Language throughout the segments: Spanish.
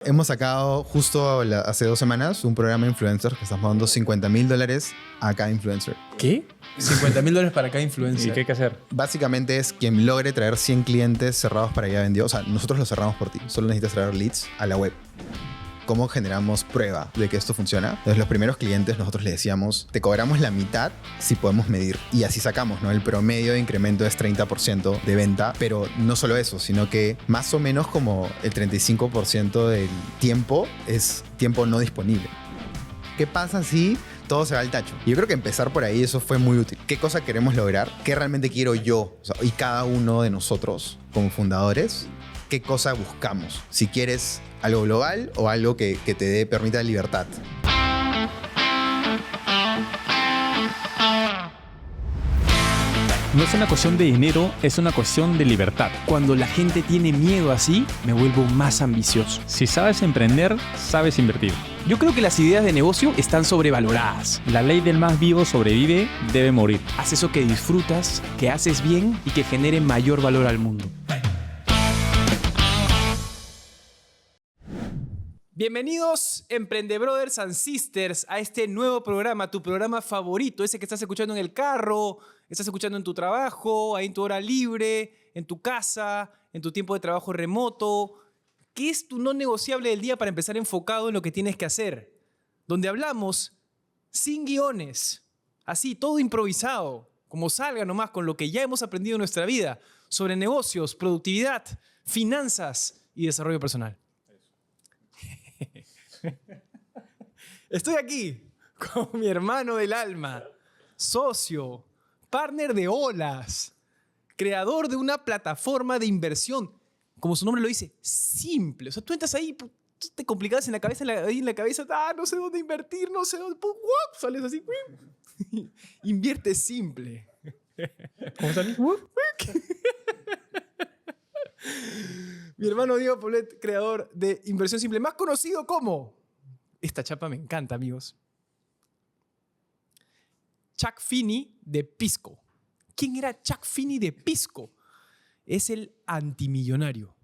Hemos sacado justo hace 2 semanas un programa de influencers que estamos dando $50,000 a cada influencer. ¿Qué? $50,000 para cada influencer. ¿Y qué hay que hacer? Básicamente es quien logre traer 100 clientes cerrados para ya vendido. O sea, nosotros los cerramos por ti. Solo necesitas traer leads a la web. ¿Cómo generamos prueba de que esto funciona? Entonces, los primeros clientes nosotros les decíamos, te cobramos la mitad si podemos medir. Y así sacamos, ¿no? El promedio de incremento es 30% de venta. Pero no solo eso, sino que más o menos como el 35% del tiempo es tiempo no disponible. ¿Qué pasa si todo se va al tacho? Y yo creo que empezar por ahí, eso fue muy útil. ¿Qué cosa queremos lograr? ¿Qué realmente quiero yo? O sea, y cada uno de nosotros como fundadores, ¿qué cosa buscamos? Si quieres algo global o algo que te permita libertad. No es una cuestión de dinero, es una cuestión de libertad. Cuando la gente tiene miedo así, me vuelvo más ambicioso. Si sabes emprender, sabes invertir. Yo creo que las ideas de negocio están sobrevaloradas. La ley del más vivo sobrevive, debe morir. Haz eso que disfrutas, que haces bien y que genere mayor valor al mundo. Bienvenidos, Emprendebrothers and Sisters, a este nuevo programa, tu programa favorito, ese que estás escuchando en el carro, estás escuchando en tu trabajo, ahí en tu hora libre, en tu casa, en tu tiempo de trabajo remoto. ¿Qué es tu no negociable del día para empezar enfocado en lo que tienes que hacer? Donde hablamos sin guiones, así, todo improvisado, como salga nomás con lo que ya hemos aprendido en nuestra vida, sobre negocios, productividad, finanzas y desarrollo personal. Estoy aquí con mi hermano del alma, socio, partner de Olas, creador de una plataforma de inversión, como su nombre lo dice, simple. O sea, tú entras ahí, tú te complicas en la cabeza, no sé dónde invertir, no sé dónde, sales así, invierte simple. ¿Cómo salís? Mi hermano Diego Poblet, creador de Inversión Simple, más conocido como... Esta chapa me encanta, amigos. Chuck Finney de Pisco. ¿Quién era Chuck Finney de Pisco? Es el antimillonario.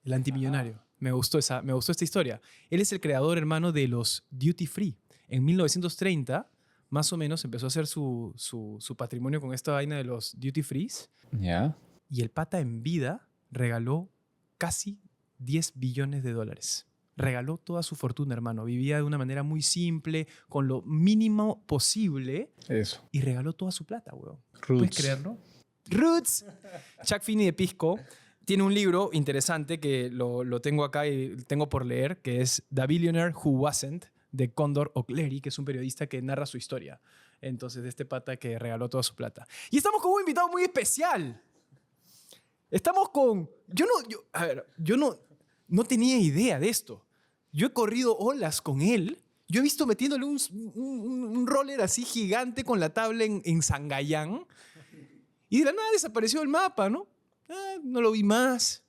El antimillonario. Me gustó esta historia. Él es el creador, hermano, de los duty free. En 1930, más o menos, empezó a hacer su patrimonio con esta vaina de los duty frees. Ya. Y el pata en vida regaló casi $10 billones. Regaló toda su fortuna, hermano. Vivía de una manera muy simple, con lo mínimo posible. Eso. Y regaló toda su plata, weón. Roots. ¿Puedes creerlo? Roots. Chuck Finney de Pisco tiene un libro interesante que lo tengo acá y tengo por leer, que es The Billionaire Who Wasn't, de Condor O'Clery, que es un periodista que narra su historia. Entonces, de este pata que regaló toda su plata. Y estamos con un invitado muy especial. Estamos con... Yo no tenía idea de esto. Yo he corrido olas con él. Yo he visto metiéndole un roller así gigante con la tabla en Sangayán. Y de la nada desapareció el mapa, ¿no? No lo vi más.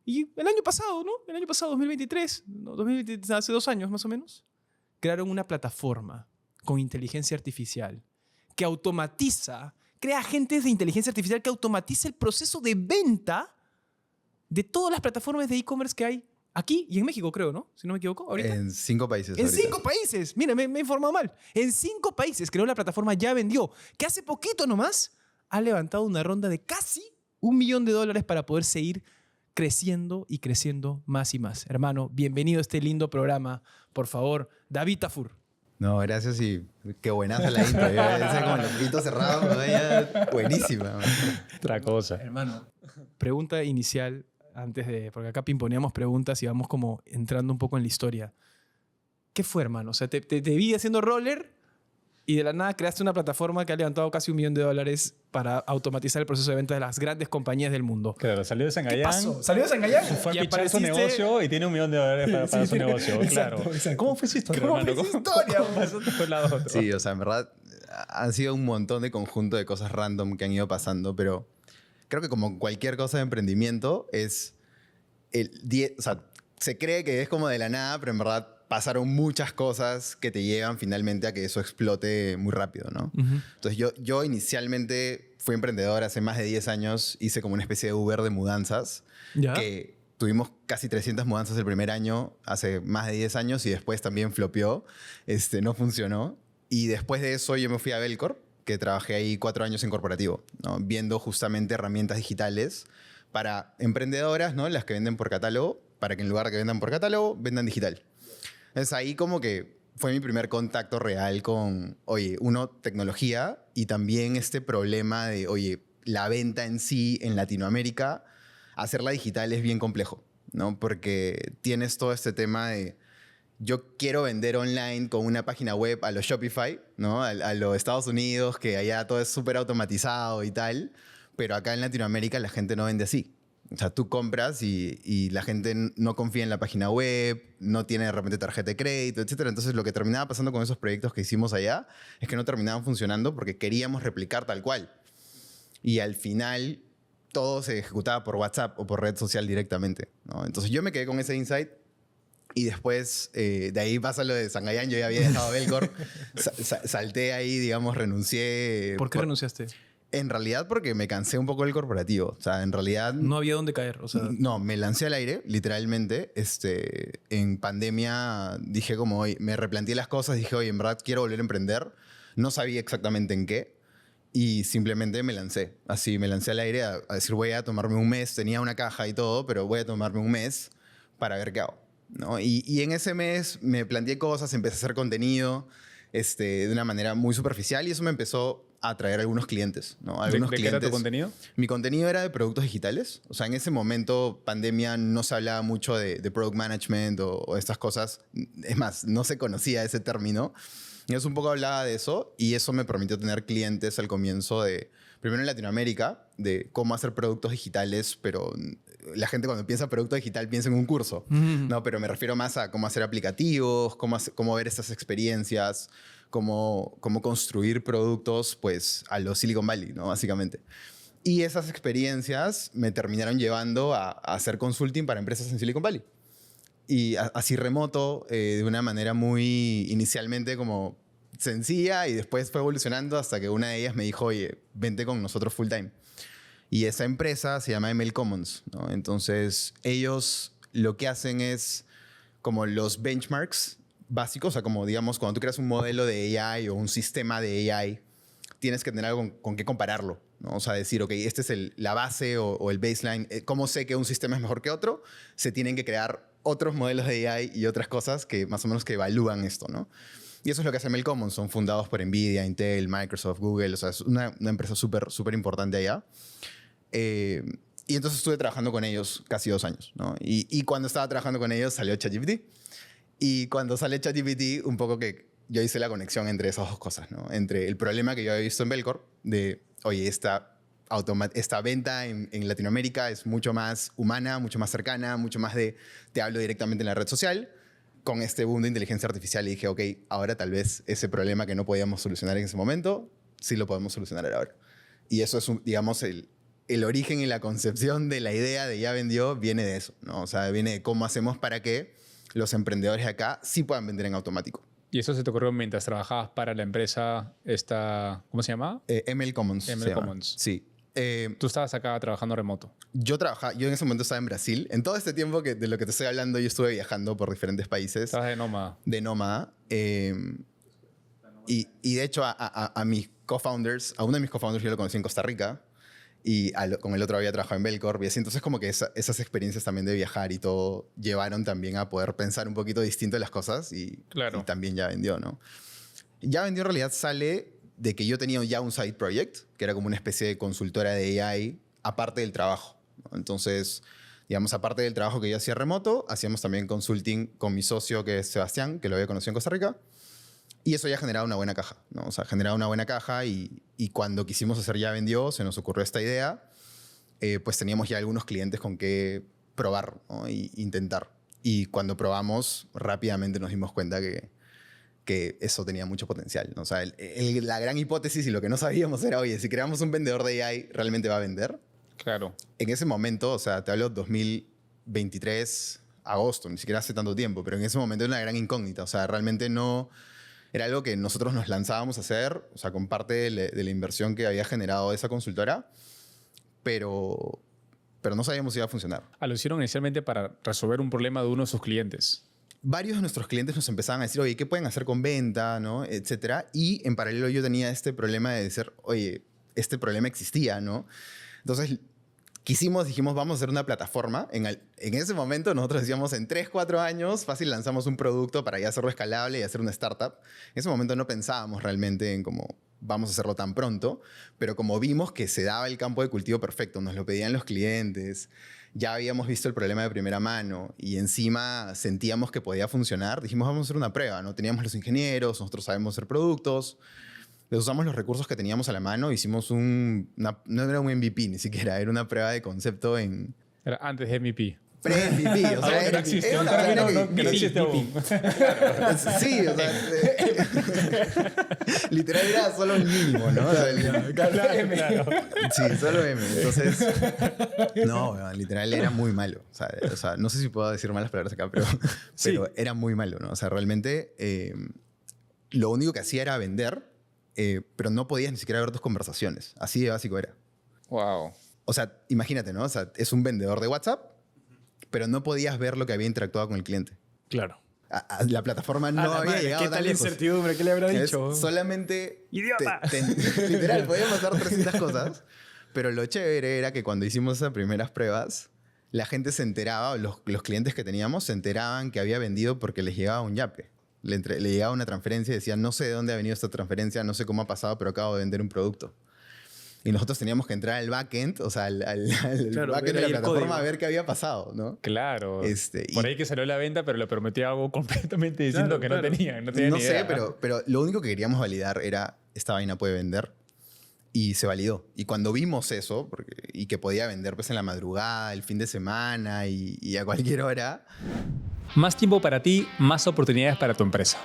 Y el año pasado, ¿no? El año pasado, 2023, hace 2 años más o menos, crearon una plataforma con inteligencia artificial que crea agentes de inteligencia artificial que automatiza el proceso de venta de todas las plataformas de e-commerce que hay aquí y en México, creo, ¿no? Si no me equivoco, ahorita. En 5 países. En ahorita. 5 países. Mira, me he informado mal. En 5 países creó la plataforma Ya Vendió, que hace poquito nomás ha levantado una ronda de casi $1 millón para poder seguir creciendo y creciendo más y más. Hermano, bienvenido a este lindo programa. Por favor, David Tafur. No, gracias y qué buenaza la intro. Ese como los gritos cerrados, ¿no? Ya, buenísima. Man. Otra cosa. Hermano, pregunta inicial porque acá pimponeamos preguntas y vamos como entrando un poco en la historia. ¿Qué fue, hermano? O sea, te vi haciendo roller y de la nada creaste una plataforma que ha levantado casi $1 millón para automatizar el proceso de venta de las grandes compañías del mundo. Claro, salió de Sangayán. ¿Qué pasó? ¿Salió de Sangayán? Fue a Y pichar su apareciste- negocio y tiene $1 millón para su negocio. Exacto, Claro. exacto. ¿Cómo fue esa historia, ¿Cómo hermano? fue esa historia, ¿Cómo pasó de un lado a otro? Sí, o sea, en verdad han sido un montón de conjunto de cosas random que han ido pasando, pero creo que como cualquier cosa de emprendimiento es o sea, se cree que es como de la nada, pero en verdad pasaron muchas cosas que te llevan finalmente a que eso explote muy rápido, ¿no? Ujú. Entonces yo inicialmente fui emprendedor hace más de 10 años, hice como una especie de Uber de mudanzas, ¿Ya? que tuvimos casi 300 mudanzas el primer año, hace más de 10 años, y después también flopeó, no funcionó. Y después de eso yo me fui a Belcorp, que trabajé ahí 4 años en corporativo, ¿no? Viendo justamente herramientas digitales para emprendedoras, ¿no? Las que venden por catálogo, para que en lugar de que vendan por catálogo, vendan digital. Es ahí como que fue mi primer contacto real con, oye, tecnología y también este problema de, oye, la venta en sí en Latinoamérica, hacerla digital es bien complejo, ¿no? Porque tienes todo este tema de, yo quiero vender online con una página web a los Shopify, ¿no? A los Estados Unidos, que allá todo es súper automatizado y tal, pero acá en Latinoamérica la gente no vende así. O sea, tú compras y la gente no confía en la página web, no tiene de repente tarjeta de crédito, etc. Entonces, lo que terminaba pasando con esos proyectos que hicimos allá es que no terminaban funcionando porque queríamos replicar tal cual. Y al final, todo se ejecutaba por WhatsApp o por red social directamente, ¿no? Entonces, yo me quedé con ese insight y después, de ahí pasa lo de Sangayán. Yo ya había dejado Belcorp, salté ahí, digamos, renuncié. ¿Por qué renunciaste? En realidad porque me cansé un poco del corporativo. O sea, en realidad... No había dónde caer, o sea... No, me lancé al aire, literalmente. En pandemia dije como, oye, me replanteé las cosas, dije, oye, en verdad quiero volver a emprender. No sabía exactamente en qué y simplemente me lancé. Así, me lancé al aire a decir, voy a tomarme un mes. Tenía una caja y todo, pero voy a tomarme un mes para ver qué hago, ¿no? Y en ese mes me planteé cosas, empecé a hacer contenido de una manera muy superficial y eso me empezó a atraer algunos clientes, ¿no? Algunos ¿De qué era tu contenido? Mi contenido era de productos digitales. O sea, en ese momento, pandemia, no se hablaba mucho de product management o estas cosas. Es más, no se conocía ese término. Y eso un poco hablaba de eso y eso me permitió tener clientes al comienzo primero en Latinoamérica, de cómo hacer productos digitales, pero la gente cuando piensa producto digital piensa en un curso, ¿no? Pero me refiero más a cómo hacer aplicativos, cómo ver esas experiencias, cómo construir productos, pues, a los Silicon Valley, ¿no? Básicamente. Y esas experiencias me terminaron llevando a hacer consulting para empresas en Silicon Valley. Y así remoto, de una manera muy inicialmente como sencilla y después fue evolucionando hasta que una de ellas me dijo, oye, vente con nosotros full time. Y esa empresa se llama ML Commons, ¿no? Entonces, ellos lo que hacen es como los benchmarks básicos, o sea, como digamos, cuando tú creas un modelo de AI o un sistema de AI, tienes que tener algo con qué compararlo, ¿no? O sea, decir, ok, este es la base o el baseline. ¿Cómo sé que un sistema es mejor que otro? Se tienen que crear otros modelos de AI y otras cosas que más o menos que evalúan esto, ¿no? Y eso es lo que hace ML Commons. Son fundados por NVIDIA, Intel, Microsoft, Google. O sea, es una empresa súper importante allá. Y entonces estuve trabajando con ellos casi 2 años, ¿no? Y cuando estaba trabajando con ellos salió ChatGPT. Y cuando sale ChatGPT, un poco que yo hice la conexión entre esas dos cosas, ¿no? Entre el problema que yo había visto en Belcorp de, oye, esta venta en Latinoamérica es mucho más humana, mucho más cercana, mucho más de te hablo directamente en la red social, con este boom de inteligencia artificial. Y dije, ok, ahora tal vez ese problema que no podíamos solucionar en ese momento, sí lo podemos solucionar ahora. Y eso es, digamos, el origen y la concepción de la idea de Ya Vendió viene de eso, ¿no? O sea, viene de cómo hacemos para que los emprendedores de acá sí puedan vender en automático. ¿Y eso se te ocurrió mientras trabajabas para la empresa esta, ¿cómo se llama? ML Commons. ML Commons. Sí. Tú estabas acá trabajando remoto. Yo en ese momento estaba en Brasil. En todo este tiempo de lo que te estoy hablando, yo estuve viajando por diferentes países. Estabas de nómada. De nómada. Y de hecho a mis co-founders, a uno de mis co-founders yo lo conocí en Costa Rica y con el otro había trabajado en Belcorp y así. Entonces como que esas experiencias también de viajar y todo llevaron también a poder pensar un poquito distinto de las cosas y también Ya Vendió, ¿no? Ya Vendió en realidad sale de que yo tenía ya un side project, que era como una especie de consultora de AI, aparte del trabajo, ¿no? Entonces, digamos, aparte del trabajo que yo hacía remoto, hacíamos también consulting con mi socio, que es Sebastián, que lo había conocido en Costa Rica, y eso ya generaba una buena caja, ¿no? O sea, generaba una buena caja y cuando quisimos hacer Ya Vendió, se nos ocurrió esta idea, pues teníamos ya algunos clientes con que probar, ¿no? Y intentar. Y cuando probamos, rápidamente nos dimos cuenta que eso tenía mucho potencial, ¿no? O sea, la gran hipótesis y lo que no sabíamos era, oye, si creamos un vendedor de AI, ¿realmente va a vender? Claro. En ese momento, o sea, te hablo 2023, agosto, ni siquiera hace tanto tiempo, pero en ese momento era una gran incógnita. O sea, realmente no... Era algo que nosotros nos lanzábamos a hacer, o sea, con parte de la inversión que había generado esa consultora, pero pero no sabíamos si iba a funcionar. Lo hicieron inicialmente para resolver un problema de uno de sus clientes. Varios de nuestros clientes nos empezaban a decir, oye, ¿qué pueden hacer con venta? ¿No? Etcétera. Y en paralelo yo tenía este problema de decir, oye, este problema existía, ¿no? Entonces dijimos, vamos a hacer una plataforma. En ese momento nosotros decíamos, en 3, 4 años, fácil lanzamos un producto para ya hacerlo escalable y hacer una startup. En ese momento no pensábamos realmente en cómo vamos a hacerlo tan pronto, pero como vimos que se daba el campo de cultivo perfecto, nos lo pedían los clientes, ya habíamos visto el problema de primera mano y encima sentíamos que podía funcionar, dijimos, vamos a hacer una prueba, ¿no? Teníamos los ingenieros, nosotros sabemos hacer productos, les usamos los recursos que teníamos a la mano, hicimos no era un MVP ni siquiera, era una prueba de concepto en... Era antes de MVP. Pre-MVP, o sea, que no existe. era una Para mí vaina que no existe aún. Sí, o sea, literal era solo el mínimo, ¿no? O sea, Claro. sí, solo M. Entonces, no, weón, literal era muy malo. O sea, no sé si puedo decir malas palabras acá, pero era muy malo, ¿no? O sea, realmente lo único que hacía era vender, pero no podías ni siquiera ver tus conversaciones. Así de básico era. Wow. O sea, imagínate, ¿no? O sea, es un vendedor de WhatsApp, pero no podías ver lo que había interactuado con el cliente. Claro. La plataforma no había llegado ¿Qué tan tal lejos. incertidumbre? ¿Qué le habrá dicho? Solamente... ¡Idiota! Literal, podían pasar 300 cosas. Pero lo chévere era que cuando hicimos esas primeras pruebas, la gente se enteraba, los clientes que teníamos se enteraban que había vendido porque les llegaba un yape. Le llegaba una transferencia y decían, no sé de dónde ha venido esta transferencia, no sé cómo ha pasado, pero acabo de vender un producto. Y nosotros teníamos que entrar al backend, o sea, al Claro, backend de la plataforma código. a ver qué había pasado, ¿no? Claro. Y- Por ahí que salió la venta, pero le prometía algo completamente diciendo Claro, que claro. no tenía. No tenía No ni sé, idea. pero lo único que queríamos validar era esta vaina puede vender. Y se validó. Y cuando vimos eso, y que podía vender pues, en la madrugada, el fin de semana y a cualquier hora, Más tiempo para ti, más oportunidades para tu empresa.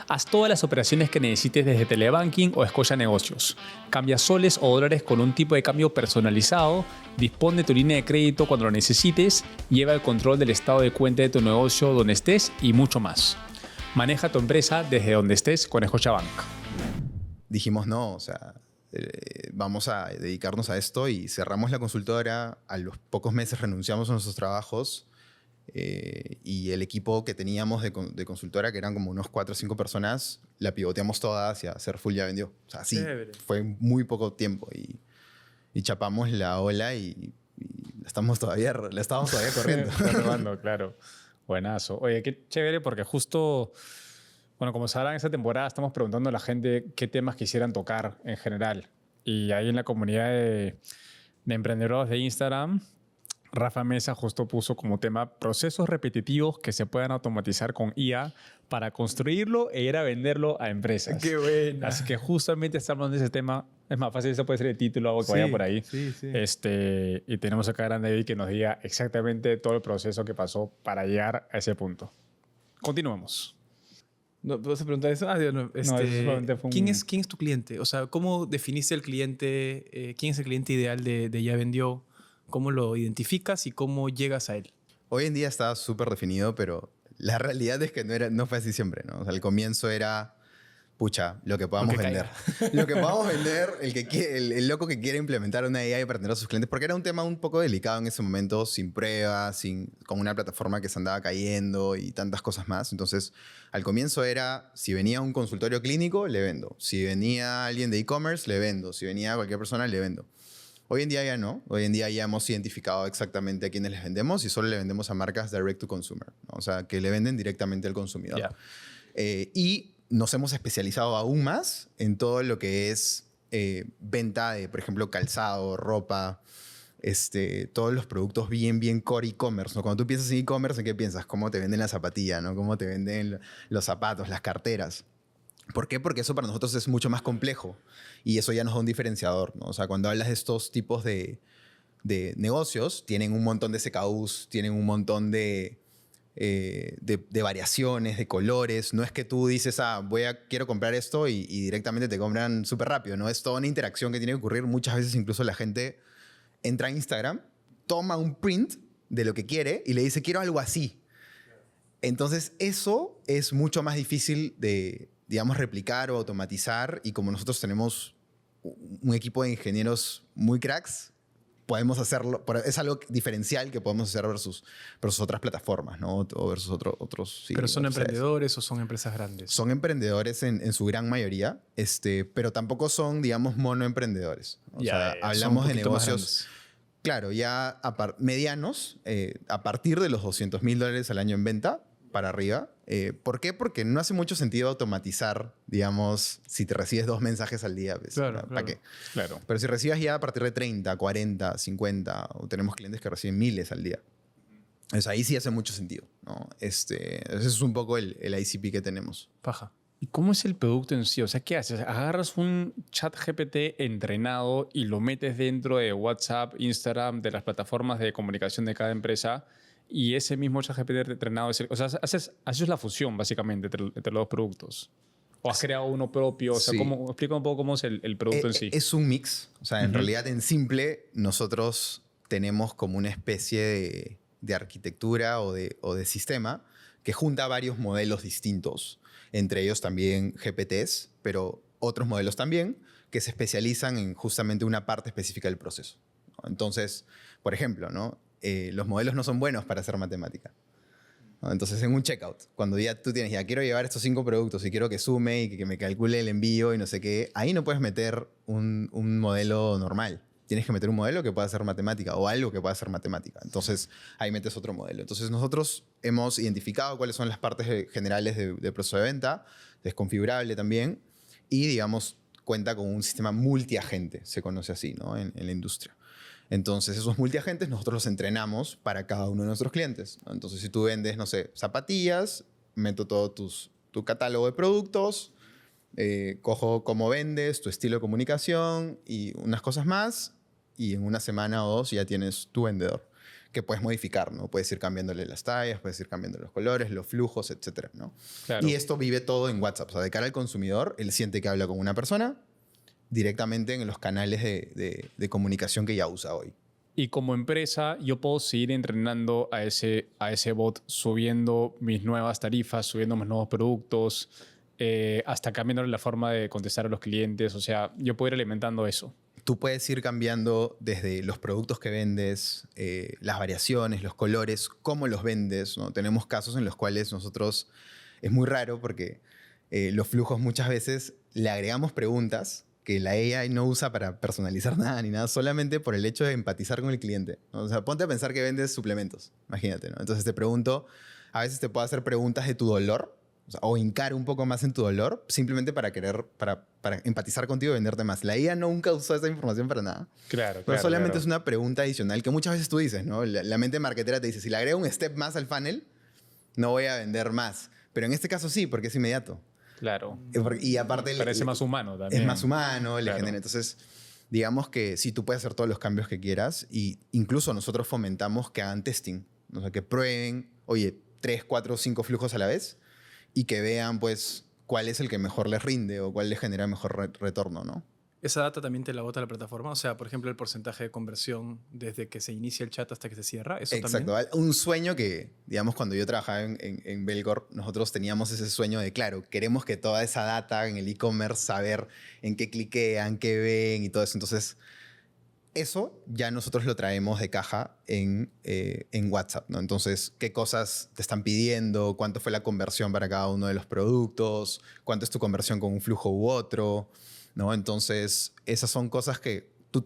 Haz todas las operaciones que necesites desde Telebanking o Scotia Negocios. Cambia soles o dólares con un tipo de cambio personalizado, dispón de tu línea de crédito cuando lo necesites, lleva el control del estado de cuenta de tu negocio donde estés y mucho más. Maneja tu empresa desde donde estés con Scotiabank. dijimos no, o sea, vamos a dedicarnos a esto y cerramos la consultora. A los pocos meses renunciamos a nuestros trabajos y el equipo que teníamos de consultora, que eran como unos 4 o 5 personas, la pivoteamos toda hacia hacer full ya vendió. O sea, sí, Chévere. fue muy poco tiempo y chapamos la ola y la estábamos todavía corriendo. Está robando, claro. Buenazo. Oye, qué chévere porque justo, bueno, como sabrán, esta temporada estamos preguntando a la gente qué temas quisieran tocar en general. Y ahí en la comunidad de emprendedores de Instagram, Rafa Mesa justo puso como tema procesos repetitivos que se puedan automatizar con IA para construirlo e ir a venderlo a empresas. ¡Qué buena! Así que justamente estamos hablando de ese tema. Es más fácil, eso puede ser el título, algo que vaya por ahí. Sí, sí. Y tenemos acá a Gran David que nos diga exactamente todo el proceso que pasó para llegar a ese punto. Continuemos. No, ¿puedo preguntar eso? Dios, no. eso solamente fue un- ¿Quién es tu cliente? O sea, ¿cómo definiste el cliente? ¿Quién es el cliente ideal de Ya Vendió? ¿Cómo lo identificas y cómo llegas a él? Hoy en día está súper definido, pero la realidad es que no fue así siempre, ¿no? O sea, al comienzo era, pucha, lo que podamos Lo que vender. Lo que podamos vender, el loco que quiere implementar una AI para atender a sus clientes, porque era un tema un poco delicado en ese momento, sin pruebas, con una plataforma que se andaba cayendo y tantas cosas más. Entonces, al comienzo era, si venía un consultorio clínico, le vendo. Si venía alguien de e-commerce, le vendo. Si venía cualquier persona, le vendo. Hoy en día ya no. Hoy en día ya hemos identificado exactamente a quiénes les vendemos y solo le vendemos a marcas direct to consumer, ¿no? O sea, que le venden directamente al consumidor. Ya. Y nos hemos especializado aún más en todo lo que es venta de, por ejemplo, calzado, ropa, todos los productos bien core e-commerce, ¿no? Cuando tú piensas en e-commerce, ¿en qué piensas? ¿Cómo te venden la zapatilla, ¿no? ¿Cómo te venden los zapatos, las carteras? ¿Por qué? Porque eso para nosotros es mucho más complejo y eso ya nos da un diferenciador, ¿no? O sea, cuando hablas de estos tipos de negocios, tienen un montón de SKUs, tienen un montón de variaciones, de colores. No es que tú dices, quiero comprar esto y directamente te compran súper rápido, ¿no? Es toda una interacción que tiene que ocurrir. Muchas veces incluso la gente entra a Instagram, toma un print de lo que quiere y le dice, quiero algo así. Entonces, eso es mucho más difícil de, digamos, replicar o automatizar. Y como nosotros tenemos un equipo de ingenieros muy cracks, podemos hacerlo, es algo diferencial que podemos hacer versus otras plataformas, ¿no? O versus otros. Sí, ¿Pero son otras redes. emprendedores o son empresas grandes? Son emprendedores en su gran mayoría, pero tampoco son, digamos, monoemprendedores. O sea, hablamos de negocios, claro, ya medianos, a partir de los $200,000 al año en venta para arriba. ¿Por qué? Porque no hace mucho sentido automatizar, digamos, si te recibes 2 mensajes al día. ¿Ves? Claro, ¿Para claro. qué? Claro. Pero si recibas ya a partir de 30, 40, 50, o tenemos clientes que reciben miles al día. Entonces ahí sí hace mucho sentido, ¿no? Ese es un poco el ICP que tenemos. Paja. ¿Y cómo es el producto en sí? O sea, ¿qué haces? Agarras un chat GPT entrenado y lo metes dentro de WhatsApp, Instagram, de las plataformas de comunicación de cada empresa, y ese mismo chat GPT entrenado es o sea, haces la fusión básicamente entre los dos productos. ¿O has creado uno propio? O sea, Sí. explica un poco cómo es el producto en sí. Es un mix. O sea, en realidad, en simple, nosotros tenemos como una especie de arquitectura o de sistema que junta varios modelos distintos. Entre ellos también GPTs, pero otros modelos también que se especializan en justamente una parte específica del proceso, ¿no? Entonces, por ejemplo, ¿no? Los modelos no son buenos para hacer matemática, ¿no? Entonces, en un checkout, cuando ya tú tienes, ya quiero llevar estos 5 productos y quiero que sume y que me calcule el envío y no sé qué, ahí no puedes meter un modelo normal. Tienes que meter un modelo que pueda hacer matemática o algo que pueda hacer matemática. Entonces, ahí metes otro modelo. Entonces, nosotros hemos identificado cuáles son las partes generales del proceso de venta, es configurable también, y, digamos, cuenta con un sistema multiagente, se conoce así, ¿no? En la industria. Entonces, esos multiagentes nosotros los entrenamos para cada uno de nuestros clientes, ¿no? Entonces, si tú vendes, no sé, zapatillas, meto todo tu catálogo de productos, cojo cómo vendes, tu estilo de comunicación y unas cosas más, y en una semana o 2 ya tienes tu vendedor, que puedes modificar, ¿no? Puedes ir cambiándole las tallas, puedes ir cambiando los colores, los flujos, etcétera, ¿no? Claro. Y esto vive todo en WhatsApp. O sea, de cara al consumidor, él siente que habla con una persona directamente en los canales de comunicación que ya usa hoy. Y como empresa, yo puedo seguir entrenando a ese bot, subiendo mis nuevas tarifas, subiendo mis nuevos productos, hasta cambiándole la forma de contestar a los clientes. O sea, yo puedo ir alimentando eso. Tú puedes ir cambiando desde los productos que vendes, las variaciones, los colores, cómo los vendes, ¿no? Tenemos casos en los cuales nosotros, es muy raro porque los flujos muchas veces le agregamos preguntas que la AI no usa para personalizar nada ni nada, solamente por el hecho de empatizar con el cliente, ¿no? O sea, ponte a pensar que vendes suplementos, imagínate, ¿no? Entonces te pregunto, a veces te puedo hacer preguntas de tu dolor, o hincar un poco más en tu dolor, simplemente para empatizar contigo y venderte más. La IA nunca usó esa información para nada. Claro, Pero solamente es una pregunta adicional que muchas veces tú dices, ¿no? La mente marketera te dice, si le agrego un step más al funnel, no voy a vender más. Pero en este caso sí, porque es inmediato. Claro. Y aparte... Parece más humano también. Es más humano, le Claro. genera. Entonces, digamos que sí, tú puedes hacer todos los cambios que quieras y incluso nosotros fomentamos que hagan testing. O sea, que prueben, oye, 3, 4, 5 flujos a la vez y que vean, pues, cuál es el que mejor les rinde o cuál les genera mejor retorno, ¿no? ¿Esa data también te la bota la plataforma? O sea, por ejemplo, el porcentaje de conversión desde que se inicia el chat hasta que se cierra. ¿Eso Exacto. también? Un sueño que, digamos, cuando yo trabajaba en Belgor, nosotros teníamos ese sueño de, claro, queremos que toda esa data en el e-commerce, saber en qué cliquean, qué ven y todo eso. Entonces, eso ya nosotros lo traemos de caja en WhatsApp, ¿no? Entonces, qué cosas te están pidiendo, cuánto fue la conversión para cada uno de los productos, cuánto es tu conversión con un flujo u otro, ¿no? Entonces, esas son cosas que tú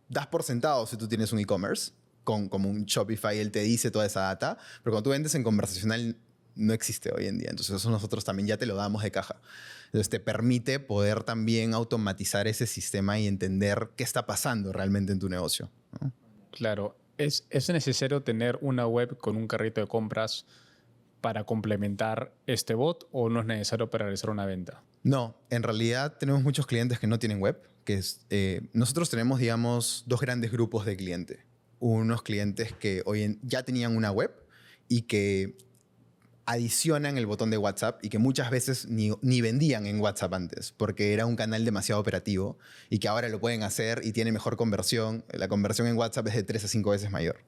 das por sentado si tú tienes un e-commerce, como un Shopify, él te dice toda esa data, pero cuando tú vendes en conversacional no existe hoy en día. Entonces, eso nosotros también ya te lo damos de caja. Entonces, te permite poder también automatizar ese sistema y entender qué está pasando realmente en tu negocio, ¿no? Claro. ¿Es necesario tener una web con un carrito de compras para complementar este bot o no es necesario para realizar una venta? No, en realidad tenemos muchos clientes que no tienen web. Nosotros tenemos, digamos, 2 grandes grupos de clientes. Unos clientes que ya tenían una web y que adicionan el botón de WhatsApp y que muchas veces ni vendían en WhatsApp antes porque era un canal demasiado operativo y que ahora lo pueden hacer y tiene mejor conversión. La conversión en WhatsApp es de 3 a 5 veces mayor.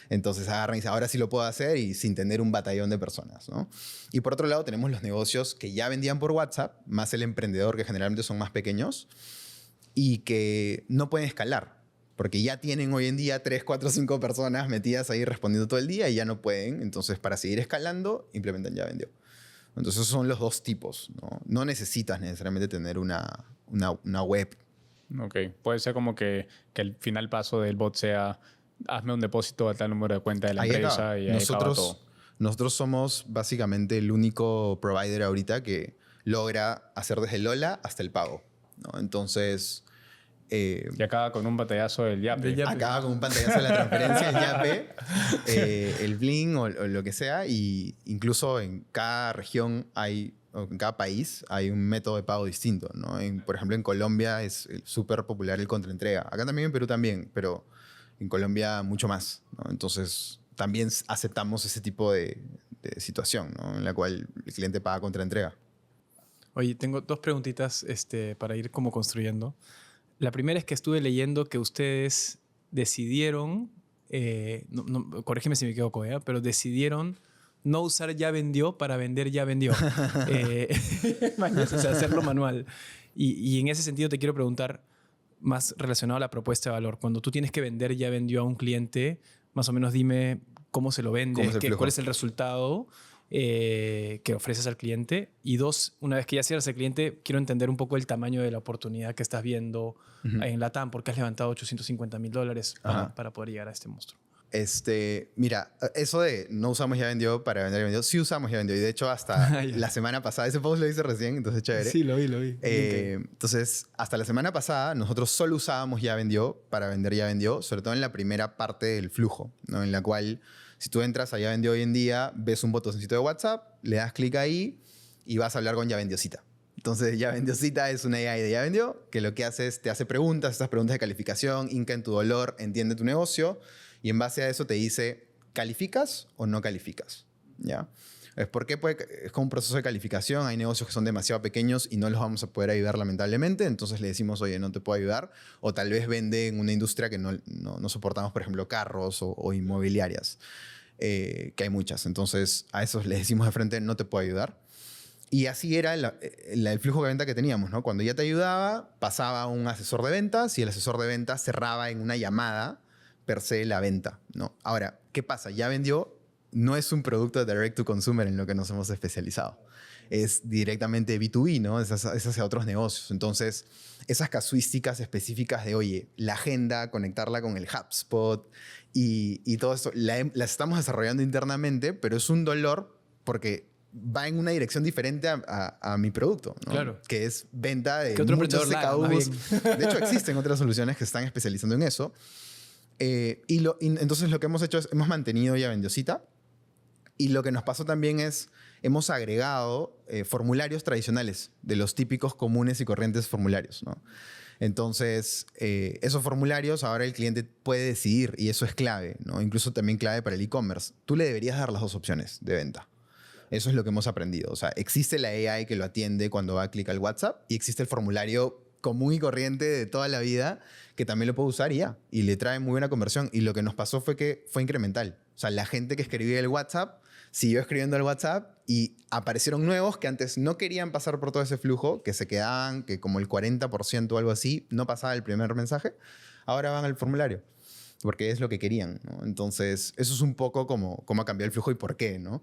Entonces agarran y dicen, ahora sí lo puedo hacer y sin tener un batallón de personas, ¿no? Y por otro lado tenemos los negocios que ya vendían por WhatsApp, más el emprendedor, que generalmente son más pequeños y que no pueden escalar Porque ya tienen hoy en día 3, 4, 5 personas metidas ahí respondiendo todo el día y ya no pueden. Entonces, para seguir escalando, implementan Ya Vendió. Entonces, esos son los dos tipos, ¿no? No necesitas necesariamente tener una web. Ok, puede ser como que el final paso del bot sea hazme un depósito a tal número de cuenta de la empresa y ahí acaba todo. Nosotros somos básicamente el único provider ahorita que logra hacer desde el hola hasta el pago, ¿no? Entonces... y acaba con un pantallazo del Yape. Acaba con un pantallazo de la transferencia, el Yape, el Bling o lo que sea. Y incluso en cada región o en cada país hay un método de pago distinto, ¿no? Por ejemplo, en Colombia es súper popular el contraentrega. Acá también, en Perú también, pero en Colombia mucho más, ¿no? Entonces también aceptamos ese tipo de situación, ¿no? En la cual el cliente paga contraentrega. Oye, tengo 2 preguntitas para ir como construyendo. La primera es que estuve leyendo que ustedes decidieron, corrígeme si me equivoco, pero decidieron no usar Ya Vendió para vender Ya Vendió. O sea, hacerlo manual. Y en ese sentido te quiero preguntar, más relacionado a la propuesta de valor. Cuando tú tienes que vender Ya Vendió a un cliente, más o menos dime cómo se lo vendes, cuál es el resultado que ofreces al cliente. Y 2, una vez que ya cierras el cliente, quiero entender un poco el tamaño de la oportunidad que estás viendo en LATAM, porque has levantado $850,000 para poder llegar a este monstruo. Mira, eso de no usamos Ya Vendió para vender Ya Vendió, sí usamos Ya Vendió. Y de hecho, hasta la semana pasada, ese post lo hice recién, entonces chévere. Sí, lo vi. Entonces, hasta la semana pasada, nosotros solo usábamos Ya Vendió para vender Ya Vendió, sobre todo en la primera parte del flujo, ¿no? En la cual, si tú entras a Ya Vendió hoy en día, ves un botoncito de WhatsApp, le das clic ahí y vas a hablar con Ya Vendiócita. Entonces, Ya Vendiócita es una AI de Ya Vendió que lo que hace es te hace preguntas, estas preguntas de calificación, hinca en tu dolor, entiende tu negocio. Y en base a eso te dice, ¿calificas o no calificas? ¿Ya? ¿Por qué? Es como un proceso de calificación. Hay negocios que son demasiado pequeños y no los vamos a poder ayudar lamentablemente. Entonces le decimos, oye, no te puedo ayudar. O tal vez vende en una industria que no soportamos, por ejemplo, carros o inmobiliarias, que hay muchas. Entonces a esos les decimos de frente, no te puedo ayudar. Y así era el flujo de venta que teníamos, ¿no? Cuando ya te ayudaba, pasaba a un asesor de ventas y el asesor de ventas cerraba en una llamada per se la venta, ¿no? Ahora, ¿qué pasa? Ya Vendió no es un producto direct to consumer en lo que nos hemos especializado. Es directamente B2B, ¿no? Es hacia otros negocios. Entonces, esas casuísticas específicas de, oye, la agenda, conectarla con el HubSpot y todo eso, las estamos desarrollando internamente, pero es un dolor porque va en una dirección diferente a mi producto, ¿no? Claro. Que es venta de muchos CKUs. De hecho, existen otras soluciones que están especializando en eso. Entonces lo que hemos hecho es, hemos mantenido Ya Vendiócita, y lo que nos pasó también es, hemos agregado formularios tradicionales, de los típicos comunes y corrientes formularios, ¿no? Entonces, esos formularios ahora el cliente puede decidir, y eso es clave, ¿no? Incluso también clave para el e-commerce. Tú le deberías dar las 2 opciones de venta. Eso es lo que hemos aprendido. O sea, existe la AI que lo atiende cuando va a clic al WhatsApp, y existe el formulario común y corriente de toda la vida que también lo puede usar y le trae muy buena conversión. Y lo que nos pasó fue que fue incremental. O sea, la gente que escribía el WhatsApp siguió escribiendo el WhatsApp y aparecieron nuevos que antes no querían pasar por todo ese flujo, que se quedaban, que como el 40% o algo así, no pasaba el primer mensaje. Ahora van al formulario porque es lo que querían, ¿no? Entonces, eso es un poco cómo ha cambiado el flujo y por qué, ¿no?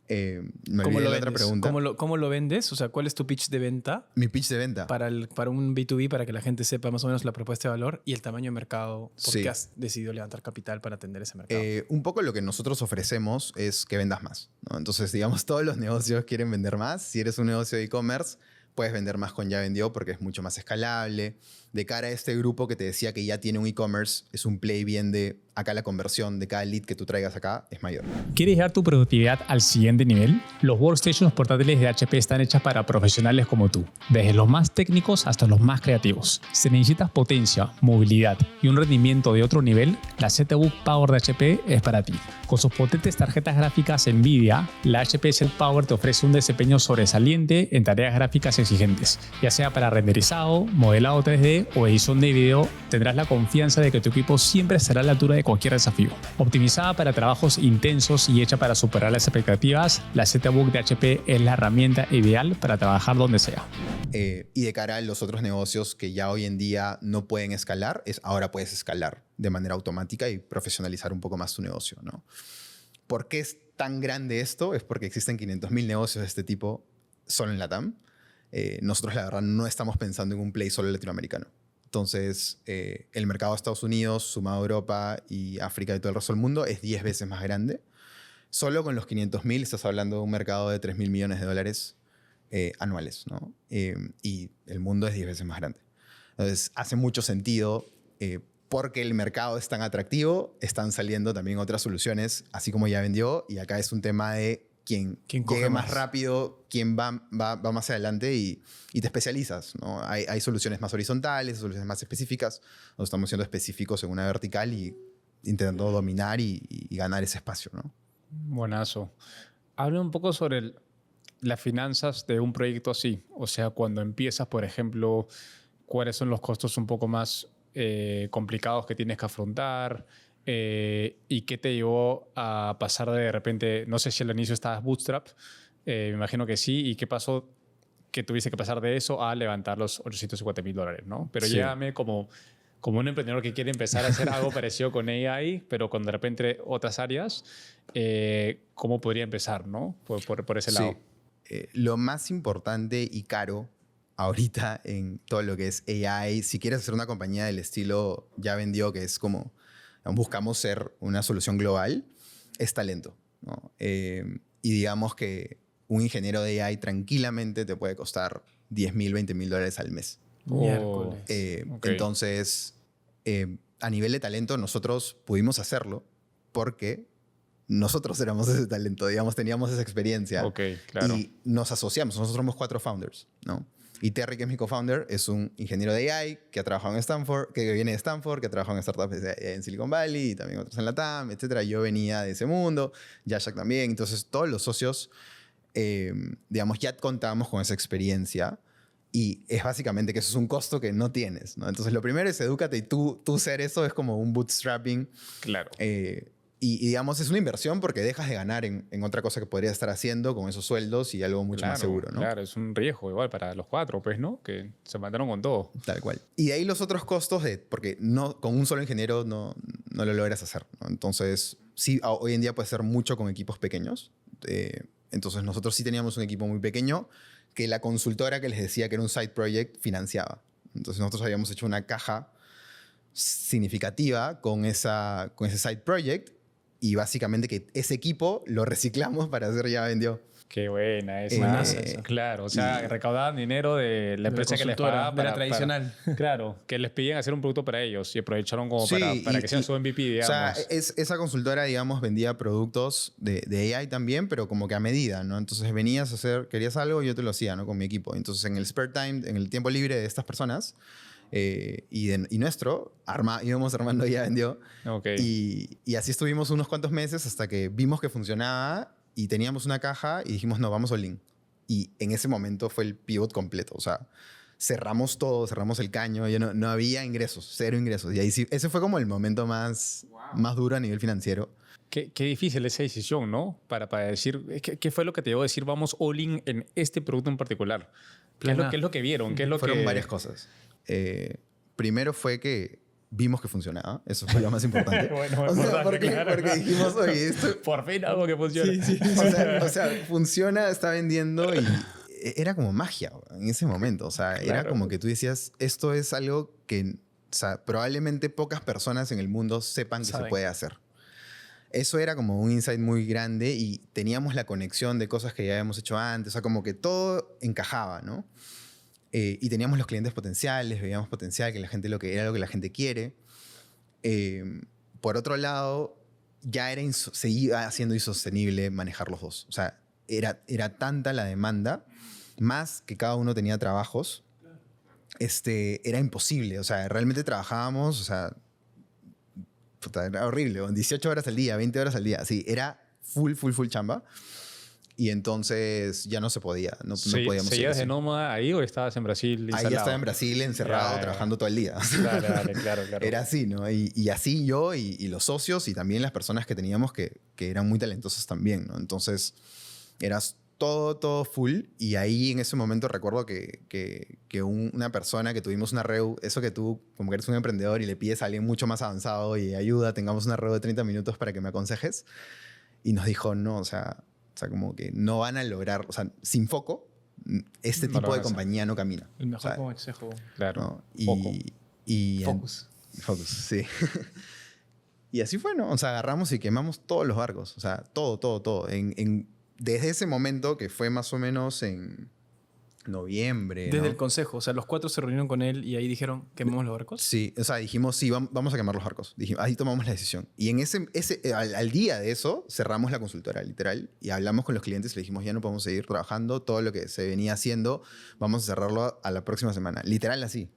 Me olvidé la otra pregunta. ¿Cómo lo vendes? O sea, ¿cuál es tu pitch de venta? Mi pitch de venta. Para un B2B, para que la gente sepa más o menos la propuesta de valor y el tamaño de mercado. ¿Por qué has decidido levantar capital para atender ese mercado? Un poco lo que nosotros ofrecemos es que vendas más, ¿no? Entonces, digamos, todos los negocios quieren vender más. Si eres un negocio de e-commerce, puedes vender más con Ya Vendió porque es mucho más escalable. De cara a este grupo que te decía que ya tiene un e-commerce, es un play bien de acá la conversión de cada lead que tú traigas acá es mayor. ¿Quieres llevar tu productividad al siguiente nivel? Los workstations portátiles de HP están hechas para profesionales como tú, desde los más técnicos hasta los más creativos. Si necesitas potencia, movilidad y un rendimiento de otro nivel, la ZBook Power de HP es para ti. Con sus potentes tarjetas gráficas NVIDIA, la HP ZPower te ofrece un desempeño sobresaliente en tareas gráficas exigentes, ya sea para renderizado, modelado 3D o edición de video. Tendrás la confianza de que tu equipo siempre estará a la altura de cualquier desafío. Optimizada para trabajos intensos y hecha para superar las expectativas, la ZBook de HP es la herramienta ideal para trabajar donde sea. Y de cara a los otros negocios que ya hoy en día no pueden escalar, ahora puedes escalar de manera automática y profesionalizar un poco más tu negocio, ¿no? ¿Por qué es tan grande esto? Es porque existen 500.000 negocios de este tipo solo en LATAM. Nosotros, la verdad, no estamos pensando en un play solo latinoamericano. Entonces, el mercado de Estados Unidos, sumado a Europa y África y todo el resto del mundo, es 10 veces más grande. Solo con los 500.000 estás hablando de un mercado de $3.000 millones anuales, ¿no? Y el mundo es 10 veces más grande. Entonces, hace mucho sentido, porque el mercado es tan atractivo, están saliendo también otras soluciones, así como ya vendió, y acá es un tema de quién llegue más rápido, quién va más adelante y te especializas, ¿no? Hay soluciones más horizontales, soluciones más específicas. Nosotros estamos siendo específicos en una vertical y intentando dominar y ganar ese espacio, ¿no? Buenazo. Habla un poco sobre las finanzas de un proyecto así. O sea, cuando empiezas, por ejemplo, ¿cuáles son los costos un poco más complicados que tienes que afrontar? ¿Y qué te llevó a pasar de repente, no sé si al inicio estabas bootstrap, me imagino que sí, y qué pasó que tuviste que pasar de eso a levantar los $850.000, ¿no? Pero Sí. llévame como un emprendedor que quiere empezar a hacer algo parecido con AI, pero con de repente otras áreas, ¿cómo podría empezar, no? Por ese lado. Lo más importante y caro ahorita en todo lo que es AI, si quieres hacer una compañía del estilo ya vendió, que es como buscamos ser una solución global, es talento, ¿no? Y digamos que un ingeniero de AI tranquilamente te puede costar $10.000, $20.000 al mes. Miércoles. Okay. Entonces, a nivel de talento, nosotros pudimos hacerlo porque nosotros éramos ese talento, digamos, teníamos esa experiencia. Ok, claro. Y nos asociamos. Nosotros somos 4 founders, ¿no? Y Terry, que es mi co-founder, es un ingeniero de AI que ha trabajado en Stanford, que viene de Stanford, que ha trabajado en startups en Silicon Valley y también otros en LATAM, etc. Yo venía de ese mundo, Yashak también. Entonces, todos los socios, digamos, ya contábamos con esa experiencia. Y es básicamente que eso es un costo que no tienes, ¿no? Entonces, lo primero es edúcate y tú ser eso es como un bootstrapping. Claro. Y digamos, es una inversión porque dejas de ganar en otra cosa que podrías estar haciendo con esos sueldos y algo mucho más seguro, ¿no? Claro, es un riesgo igual para los 4, pues, ¿no? Que se mataron con todo. Tal cual. Y de ahí los otros costos, porque no, con un solo ingeniero no lo logras hacer, ¿no? Entonces, sí, hoy en día puede ser mucho con equipos pequeños. Entonces, nosotros sí teníamos un equipo muy pequeño que la consultora que les decía que era un side project financiaba. Entonces, nosotros habíamos hecho una caja significativa con ese side project. Y básicamente que ese equipo lo reciclamos para hacer ya vendió. Qué buena esa. Claro, o sea, recaudaban dinero de la empresa que les pagaba. De la tradicional. Claro, que les pedían hacer un producto para ellos y aprovecharon como para que sean su MVP, digamos. O sea, esa consultora, digamos, vendía productos de AI también, pero como que a medida, ¿no? Entonces querías algo y yo te lo hacía, ¿no? Con mi equipo. Entonces en el spare time, en el tiempo libre de estas personas, y nuestro, íbamos armando ya vendió. Okay. Y así estuvimos unos cuantos meses hasta que vimos que funcionaba y teníamos una caja y dijimos, no, vamos all in. Y en ese momento fue el pivot completo. O sea, cerramos todo, cerramos el caño, ya no había ingresos, 0 ingresos. Y ahí sí, ese fue como el momento más duro a nivel financiero. Qué difícil esa decisión, ¿no? Para decir, ¿qué fue lo que te llevó a decir vamos all in en este producto en particular? ¿Qué es lo que vieron? Fueron varias cosas. Primero fue que vimos que funcionaba. Eso fue lo más importante. Porque dijimos, oye, esto... Por fin algo que funciona. Sí. O sea, funciona, está vendiendo y era como magia en ese momento. O sea, claro. Era como que tú decías, esto es algo que probablemente pocas personas en el mundo sepan que se puede hacer. Eso era como un insight muy grande y teníamos la conexión de cosas que ya habíamos hecho antes. O sea, como que todo encajaba, ¿no? Y teníamos los clientes potenciales, veíamos potencial, que la gente era lo que la gente quiere. Por otro lado, ya seguía siendo insostenible manejar los dos. O sea, era tanta la demanda, más que cada uno tenía trabajos, era imposible. O sea, realmente trabajábamos, o sea, era horrible, 18 horas al día, 20 horas al día. Sí, era full chamba. Y entonces ya no se podía, no podíamos seguir ¿Seguías así. de nómada ahí o estabas en Brasil Ahí instalado? ya estaba en Brasil encerrado, Ya. trabajando todo el día. Claro. Era así, ¿no? Y así yo y los socios y también las personas que teníamos que eran muy talentosas también, ¿no? Entonces, eras todo full. Y ahí en ese momento recuerdo que una persona que tuvimos una reu, eso que tú como que eres un emprendedor y le pides a alguien mucho más avanzado y ayuda, tengamos una reu de 30 minutos para que me aconsejes. Y nos dijo, no, o sea, como que no van a lograr, o sea, sin foco, este No lo tipo van de a hacer. compañía no camina. El mejor O sea, consejo. Claro. ¿no? Foco. Focus. Focus, sí. Y así fue, ¿no? O sea, agarramos y quemamos todos los barcos. O sea, todo. Desde ese momento, que fue más o menos en noviembre, Desde ¿no? el consejo. O sea, los 4 se reunieron con él y ahí dijeron, quememos los barcos. Sí, o sea, dijimos, sí, vamos a quemar los barcos. Dijimos, ahí tomamos la decisión. Y en al día de eso, cerramos la consultora, literal, y hablamos con los clientes y le dijimos, ya no podemos seguir trabajando, todo lo que se venía haciendo, vamos a cerrarlo a la próxima semana. Literal así.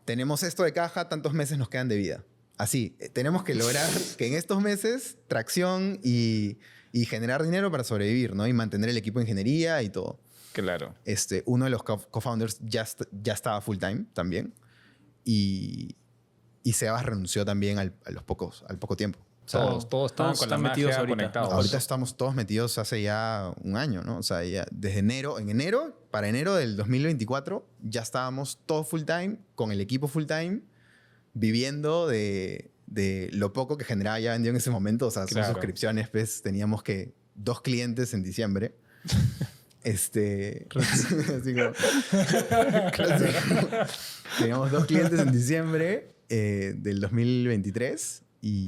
Tenemos esto de caja, tantos meses nos quedan de vida. Así, tenemos que lograr que en estos meses, tracción y generar dinero para sobrevivir, ¿no? Y mantener el equipo de ingeniería y todo. Claro. Uno de los co-founders ya estaba full time también. Y Sebas renunció también al poco tiempo. O sea, Todos estaban todos con la están metidos magia ahorita. conectados. ahorita estamos todos metidos hace ya un año, ¿no? O sea, ya desde para enero del 2024, ya estábamos todos full time, con el equipo full time, viviendo de lo poco que generaba ya vendido en ese momento. O sea, son Claro. suscripciones, pues teníamos que 2 clientes en diciembre. Así como, teníamos 2 clientes en diciembre del 2023 y,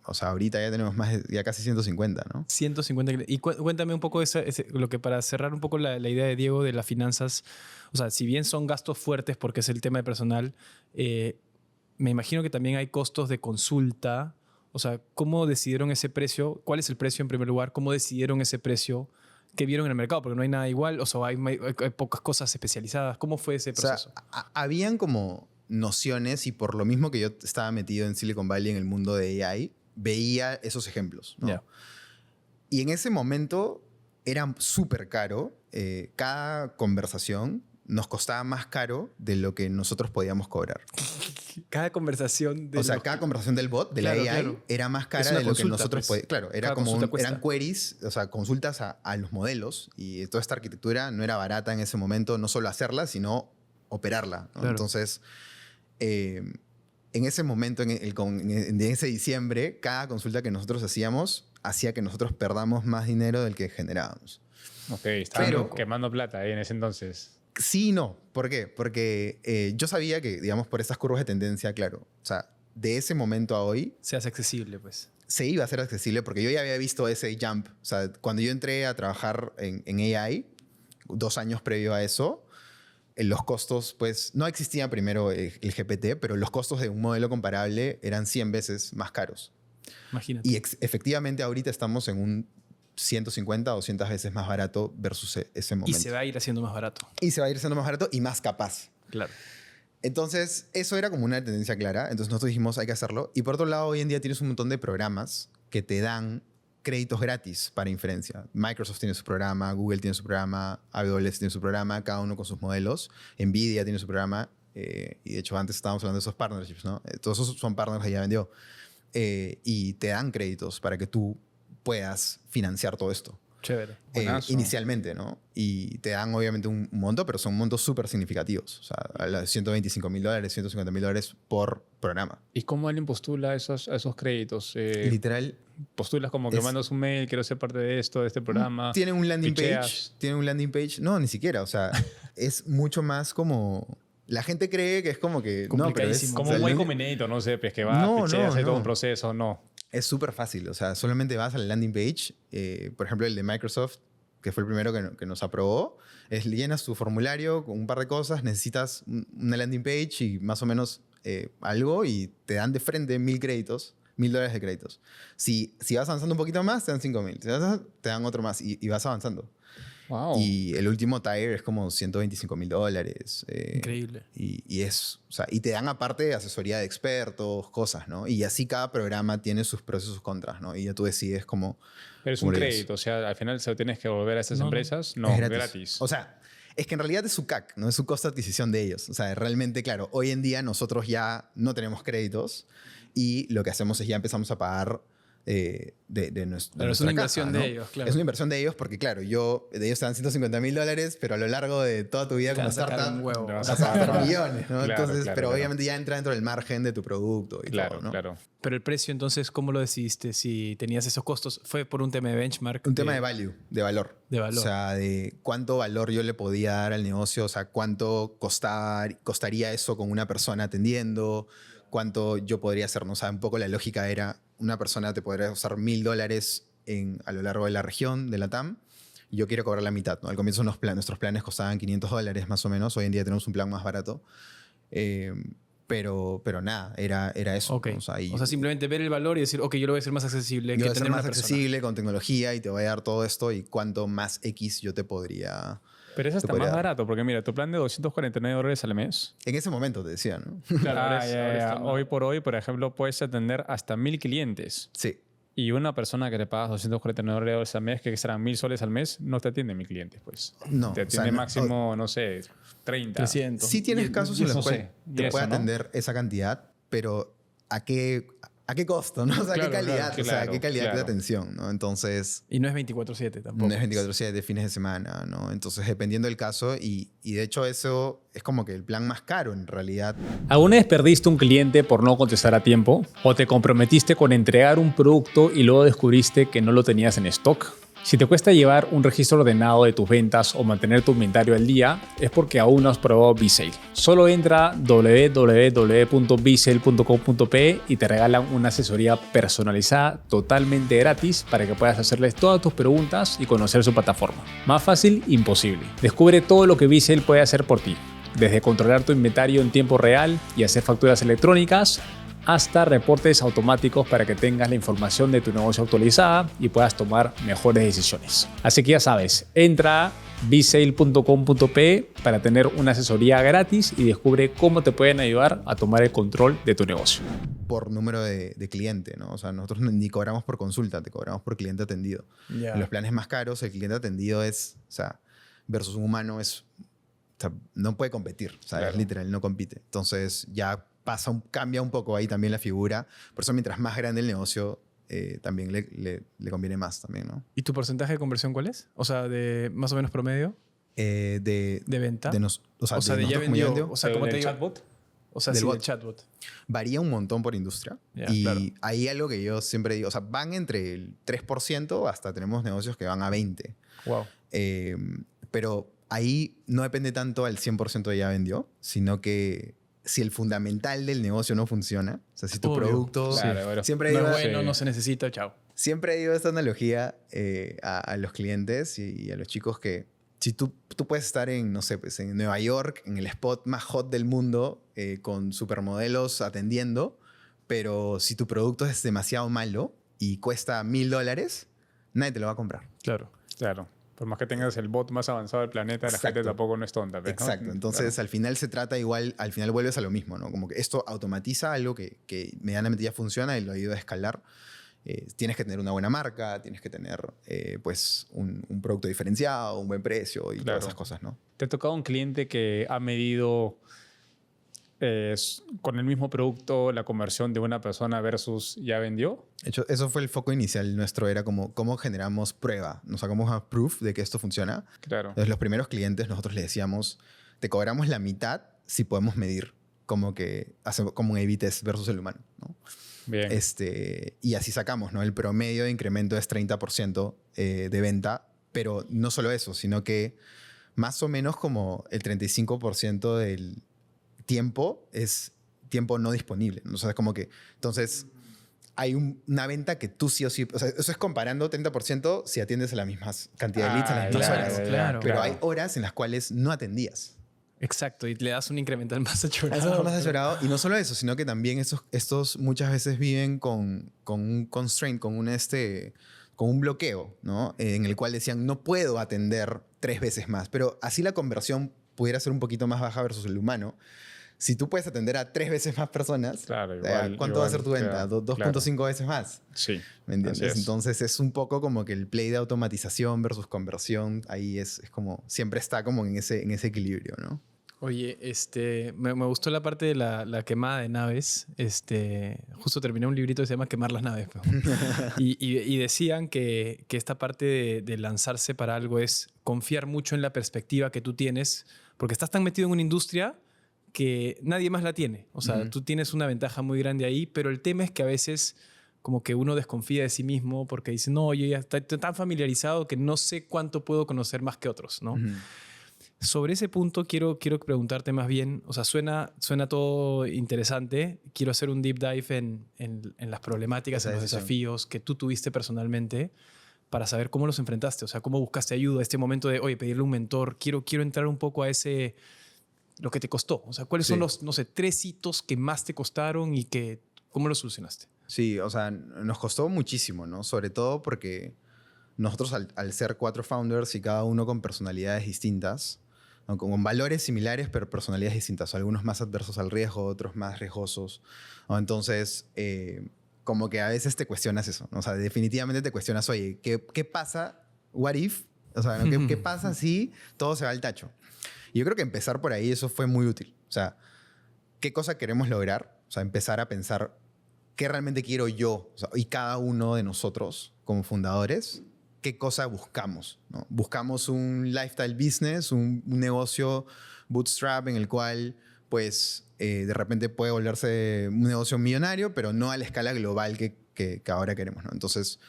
o sea, ahorita ya tenemos ya casi 150, ¿no? 150. Y cuéntame un poco lo que para cerrar un poco la idea de Diego de las finanzas. O sea, si bien son gastos fuertes porque es el tema de personal, me imagino que también hay costos de consulta. O sea, ¿cómo decidieron ese precio? ¿Cuál es el precio en primer lugar? ¿Cómo decidieron ese precio? ¿Qué vieron en el mercado? Porque no hay nada igual. O sea, hay pocas cosas especializadas. ¿Cómo fue ese O sea, proceso? habían como nociones y por lo mismo que yo estaba metido en Silicon Valley en el mundo de AI, veía esos ejemplos, ¿no? Ya. Y en ese momento era súper caro. Cada conversación nos costaba más caro de lo que nosotros podíamos cobrar. Cada conversación de O sea, cada conversación del bot, de Claro, la AI, claro. era más Es cara una de lo que consulta, nosotros pues. podíamos. Claro, era Cada como consulta cuesta. eran queries, o sea, consultas a los modelos. Y toda esta arquitectura no era barata en ese momento, no solo hacerla, sino operarla, ¿no? Claro. Entonces, en ese momento, en ese diciembre, cada consulta que nosotros hacíamos hacía que nosotros perdamos más dinero del que generábamos. Ok, estaban Pero- quemando plata ahí en ese entonces. Sí y no. ¿Por qué? Porque yo sabía que, digamos, por estas curvas de tendencia, claro, o sea, de ese momento a hoy se hace accesible, pues. se iba a hacer accesible porque yo ya había visto ese jump. O sea, cuando yo entré a trabajar en AI, 2 años previo a eso, los costos, pues, no existía primero el GPT, pero los costos de un modelo comparable eran 100 veces más caros. Imagínate. Y efectivamente ahorita estamos en un 150 o 200 veces más barato versus ese Y momento. se va a ir haciendo más barato. Y se va a ir siendo más barato y más capaz. Claro. Entonces, eso era como una tendencia clara. Entonces, nosotros dijimos, hay que hacerlo. Y por otro lado, hoy en día tienes un montón de programas que te dan créditos gratis para inferencia. Microsoft tiene su programa, Google tiene su programa, AWS tiene su programa, cada uno con sus modelos. Nvidia tiene su programa. Y de hecho, antes estábamos hablando de esos partnerships, ¿no? Todos esos son partners que ya vendió. Y te dan créditos para que tú puedas financiar todo esto. Chévere. Buenazo. Inicialmente, ¿no? Y te dan obviamente un monto, pero son montos súper significativos. O sea, a los $125,000, $150,000 por programa. ¿Y cómo alguien postula a esos Y créditos? literal, ¿Postulas como que mandas un mail, quiero ser parte de esto, de este programa? tienen un landing page. picheas. Tienen un landing page. No, ni siquiera. O sea, es mucho más como... La gente cree que es como que... No, pero es... Complicadísimo. Como o sea, un el Y landing- Combinator, no sé, pues que va, No, picheas, no, hay todo no. un proceso, no. Es súper fácil. O sea, solamente vas al landing page. Por ejemplo, el de Microsoft, que fue el primero que nos aprobó, llenas tu formulario con un par de cosas, necesitas una landing page y más o menos algo y te dan de frente 1,000 créditos, $1,000 de créditos. Si vas avanzando un poquito más, te dan 5,000. Si vas, te dan otro más y vas avanzando. Wow. Y el último tier es como $125,000. Increíble. Y o sea, y te dan aparte asesoría de expertos, cosas, ¿no? Y así cada programa tiene sus pros y sus contras, ¿no? Y ya tú decides cómo... Pero es cómo un lo llevas. crédito, o sea, al final se lo tienes que devolver a estas No, no. empresas. No, Es gratis. O sea, es que en realidad es su CAC, no es su costo de adquisición de ellos. O sea, realmente, claro, hoy en día nosotros ya no tenemos créditos y lo que hacemos es ya empezamos a pagar de nuestra Pero es una caja, inversión ¿no? de ellos, claro. Es una inversión de ellos porque, claro, de ellos te dan $150,000, pero a lo largo de toda tu vida Te como vas a sacar startup un huevo. Te vas vas a gastar más. millones, ¿no? Claro, Entonces, claro, pero claro. obviamente ya entra dentro del margen de tu producto y Claro, todo, ¿no? claro. Pero el precio, entonces, ¿cómo lo decidiste? Si tenías esos costos, ¿fue por un tema de benchmark? Un tema de value, de valor. De valor. O sea, de cuánto valor yo le podía dar al negocio, o sea, cuánto costaría eso con una persona atendiendo, cuánto yo podría hacer, ¿no? O sea, un poco la lógica era, una persona te podría costar $1,000 a lo largo de la región, de la TAM, y yo quiero cobrar la mitad, ¿no? Al comienzo nuestros planes costaban $500 más o menos, hoy en día tenemos un plan más barato. Pero nada, era eso. Ok. ¿no? O sea, y O sea, simplemente ver el valor y decir, ok, yo lo voy a hacer más accesible yo que voy a ser tener más una persona. accesible con tecnología y te voy a dar todo esto y cuánto más X yo te podría... Pero es hasta podría más dar. barato, porque mira, tu plan de $249 al mes. En ese momento te decía, ¿no? Claro, ahora Ah, es- ya, ahora ya. está más- Hoy por hoy, por ejemplo, puedes atender hasta 1,000 clientes. Sí. Y una persona que le pagas $249 al mes, que serán 1,000 soles al mes, no te atiende 1,000 clientes, pues. No, Te o sea, atiende no- máximo, no sé, 30. 300. Sí tienes Y- casos y en los eso cuales sé. Y te eso, puede ¿no? atender esa cantidad, pero ¿a qué costo? ¿no? O sea, Claro, ¿qué calidad? claro, o sea, claro, ¿qué calidad de claro. atención? ¿no? Entonces, Y no es 24/7 tampoco. no es 24/7 fines de semana, ¿no? Entonces, dependiendo del caso, y de hecho eso es como que el plan más caro en realidad. ¿Alguna vez perdiste un cliente por no contestar a tiempo? ¿O te comprometiste con entregar un producto y luego descubriste que no lo tenías en stock? Si te cuesta llevar un registro ordenado de tus ventas o mantener tu inventario al día, es porque aún no has probado B-Sale. Solo entra a www.bsale.com.pe y te regalan una asesoría personalizada totalmente gratis para que puedas hacerles todas tus preguntas y conocer su plataforma. Más fácil, imposible. Descubre todo lo que B-Sale puede hacer por ti. Desde controlar tu inventario en tiempo real y hacer facturas electrónicas, hasta reportes automáticos para que tengas la información de tu negocio actualizada y puedas tomar mejores decisiones. Así que ya sabes, entra a bsale.com.pe para tener una asesoría gratis y descubre cómo te pueden ayudar a tomar el control de tu negocio. Por número de cliente, ¿no? O sea, nosotros ni cobramos por consulta, te cobramos por cliente atendido. Ya. En los planes más caros, el cliente atendido es, o sea, versus un humano es, o sea, no puede competir, o sea, Claro. es literal, no compite. Entonces ya cambia un poco ahí también la figura. Por eso mientras más grande el negocio, también le conviene más también, ¿no? ¿Y tu porcentaje de conversión cuál es? O sea, de más o menos promedio De venta. o sea, o sea, de ya nosotros como ya vendió. vendió, O sea, como te digo. chatbot? O sea, Del sí, bot. el chatbot. varía un montón por industria. Ya, y claro. hay algo que yo siempre digo, o sea, van entre el 3% hasta tenemos negocios que van a 20%. Wow. Pero ahí no depende tanto al 100% de ya vendió, sino que si el fundamental del negocio no funciona, o sea, si tu Obvio. producto... Claro, bueno. Siempre No digo, es bueno, Sí. no se necesita, chao. siempre digo esta analogía a los clientes y a los chicos que si tú puedes estar en, no sé, pues en Nueva York, en el spot más hot del mundo, con supermodelos atendiendo, pero si tu producto es demasiado malo y cuesta $1,000, nadie te lo va a comprar. Claro. Claro. Por más que tengas el bot más avanzado del planeta, la gente Exacto. tampoco no es tonta. ¿ves, no? Exacto. Entonces, al final se trata igual, al final vuelves a lo mismo, ¿no? Como que esto automatiza algo que medianamente ya funciona y lo ayuda a escalar. Tienes que tener una buena marca, tienes que tener pues un producto diferenciado, un buen precio y Claro. todas esas cosas, ¿no? ¿Te ha tocado un cliente que ha medido con el mismo producto la conversión de una persona versus ya vendió? De hecho, eso fue el foco inicial nuestro, era como cómo generamos prueba, nos sacamos a proof de que esto funciona. Claro. Entonces, los primeros clientes nosotros les decíamos, te cobramos la mitad si podemos medir, como que hacemos como un A/B test versus el humano, ¿no? Bien. Y así sacamos, ¿no? El promedio de incremento es 30% de venta, pero no solo eso, sino que más o menos como el 35% del tiempo es tiempo no disponible, ¿no? O sea, es como que, entonces, hay una venta que tú sí o sí, o sea, eso es comparando 30% si atiendes a la misma cantidad de leads en las mismas claro, horas. claro. Pero hay horas en las cuales no atendías. Exacto. Y le das un incremental más achorado. Eso es más asesorado. Y no solo eso, sino que también estos muchas veces viven con un constraint, con un bloqueo, ¿no? En el cual decían, no puedo atender 3 veces más, pero así la conversión pudiera ser un poquito más baja versus el humano. Si tú puedes atender a 3 veces más personas, Claro, ¿cuánto va a ser tu venta? claro, 2.5 veces más. Sí. ¿Me entiendes? Así es. Entonces es un poco como que el play de automatización versus conversión, ahí es como, siempre está como en ese equilibrio, ¿no? Oye, me gustó la parte de la quemada de naves. Justo terminé un librito que se llama Quemar las naves. Pues. Y decían que esta parte de lanzarse para algo es confiar mucho en la perspectiva que tú tienes, porque estás tan metido en una industria que nadie más la tiene. O sea, tú tienes una ventaja muy grande ahí, pero el tema es que a veces como que uno desconfía de sí mismo porque dice, no, yo ya estoy tan familiarizado que no sé cuánto puedo conocer más que otros, ¿no? Sobre ese punto quiero preguntarte más bien, o sea, suena todo interesante. Quiero hacer un deep dive en las problemáticas, en los desafíos que tú tuviste personalmente para saber cómo los enfrentaste. O sea, cómo buscaste ayuda, este momento de, oye, pedirle un mentor. Quiero entrar un poco a ese, lo que te costó. O sea, ¿cuáles son los, no sé, 3 hitos que más te costaron y cómo los solucionaste? Sí, o sea, nos costó muchísimo, ¿no? Sobre todo porque nosotros al ser 4 founders y cada uno con personalidades distintas, ¿no? Con valores similares, pero personalidades distintas. Algunos más adversos al riesgo, otros más riesgosos, ¿no? Entonces, como que a veces te cuestionas eso, ¿no? O sea, definitivamente te cuestionas, oye, ¿qué pasa? ¿What if? O sea, ¿no? ¿Qué pasa si todo se va al tacho? Y yo creo que empezar por ahí, eso fue muy útil. O sea, ¿qué cosa queremos lograr? O sea, empezar a pensar qué realmente quiero yo, o sea, y cada uno de nosotros como fundadores, qué cosa buscamos, ¿no? Buscamos un lifestyle business, un negocio bootstrap en el cual, pues, de repente puede volverse un negocio millonario, pero no a la escala global que ahora queremos, ¿no? Entonces,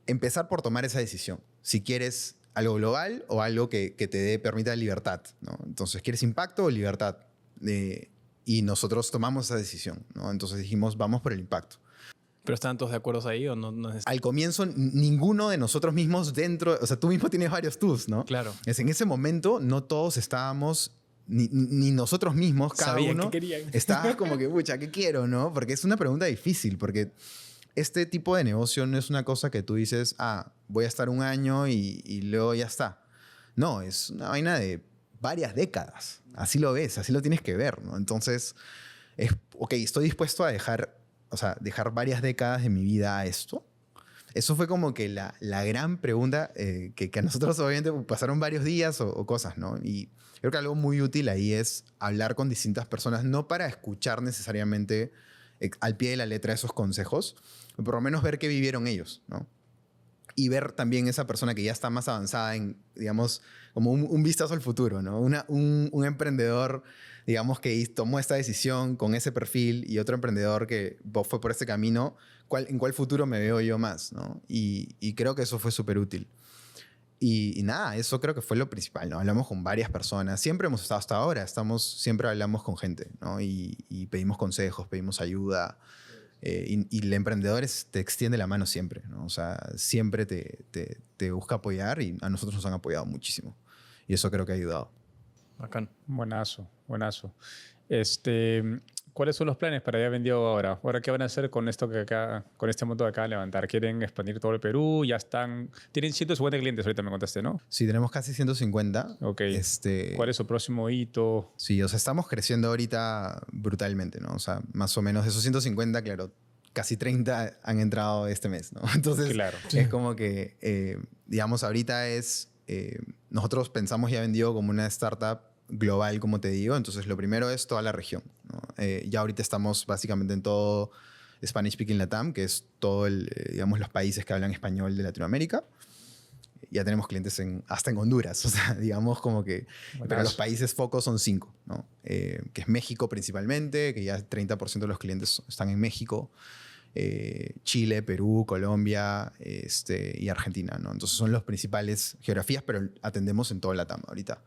empezar por tomar esa decisión. Si quieres algo global o algo que te permita libertad, ¿no? Entonces, ¿quieres impacto o libertad? Y nosotros tomamos esa decisión, ¿no? Entonces dijimos, vamos por el impacto. ¿Pero estaban todos de acuerdo ahí o no es... Al comienzo, ninguno de nosotros mismos dentro... O sea, tú mismo tienes varios tus, ¿no? Claro. En ese momento, no todos estábamos... Ni nosotros mismos, cada Sabían uno... qué querían. Estaba como que, pucha, ¿qué quiero, no? Porque es una pregunta difícil, porque este tipo de negocio no es una cosa que tú dices, voy a estar un año y luego ya está. No, es una vaina de varias décadas. Así lo ves, así lo tienes que ver, ¿no? Entonces, ok, estoy dispuesto a dejar varias décadas de mi vida a esto. Eso fue como que la gran pregunta que a nosotros obviamente pasaron varios días o cosas, ¿no? Y creo que algo muy útil ahí es hablar con distintas personas, no para escuchar necesariamente al pie de la letra esos consejos, pero por lo menos ver qué vivieron ellos, ¿no? Y ver también esa persona que ya está más avanzada en, digamos, como un vistazo al futuro, ¿no? Un emprendedor, digamos, que tomó esta decisión con ese perfil y otro emprendedor que fue por este camino, ¿en cuál futuro me veo yo más, ¿no? Y creo que eso fue súper útil. Y nada, eso creo que fue lo principal, ¿no? Hablamos con varias personas. Siempre hemos estado hasta ahora, siempre hablamos con gente, ¿no? Y pedimos consejos, pedimos ayuda. Y el emprendedor te extiende la mano siempre, ¿no? O sea, siempre te busca apoyar y a nosotros nos han apoyado muchísimo. Y eso creo que ha ayudado. Bacán. Buenazo, buenazo. ¿Cuáles son los planes para Ya Vendió ahora? ¿Ahora qué van a hacer con esto con este monto que acaban de levantar? ¿Quieren expandir todo el Perú? Ya están... Tienen 150 clientes ahorita, me contaste, ¿no? Sí, tenemos casi 150. Ok. ¿Cuál es su próximo hito? Sí, o sea, estamos creciendo ahorita brutalmente, ¿no? O sea, más o menos de esos 150, claro, casi 30 han entrado este mes, ¿no? Entonces, claro. Es como que, digamos, ahorita nosotros pensamos Ya Vendió como una startup global, como te digo. Entonces, lo primero es toda la región, ¿no? Ya ahorita estamos básicamente en todo Spanish Speaking Latam, que es todo digamos, los países que hablan español de Latinoamérica. Ya tenemos clientes hasta en Honduras, o sea, digamos como que... Buenas. Pero los países focos son 5, ¿no? Que es México principalmente, que ya 30% de los clientes están en México. Chile, Perú, Colombia y Argentina, ¿no? Entonces son las principales geografías, pero atendemos en todo Latam ahorita.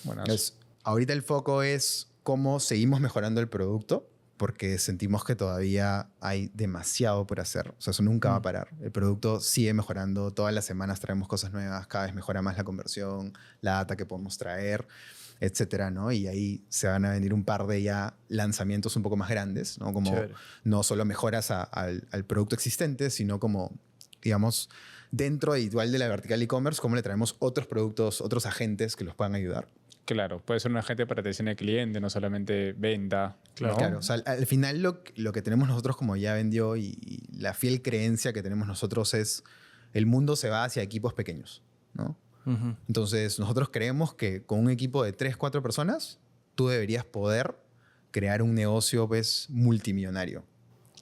Entonces, ahorita el foco es cómo seguimos mejorando el producto, porque sentimos que todavía hay demasiado por hacer. O sea, eso nunca va a parar. El producto sigue mejorando. Todas las semanas traemos cosas nuevas. Cada vez mejora más la conversión, la data que podemos traer, etcétera, ¿no? Y ahí se van a venir un par de ya lanzamientos un poco más grandes, ¿no? Como no solo mejoras al producto existente, sino como digamos, dentro igual de la vertical e-commerce, cómo le traemos otros productos, otros agentes que los puedan ayudar. Claro, puede ser un agente para atención al cliente, no solamente venta. Claro. ¿no? Claro, o sea, al final lo que tenemos nosotros como ya vendió y la fiel creencia que tenemos nosotros es el mundo se va hacia equipos pequeños, ¿no? Ujú. Entonces, nosotros creemos que con un equipo de 3, 4 personas, tú deberías poder crear un negocio pues, multimillonario,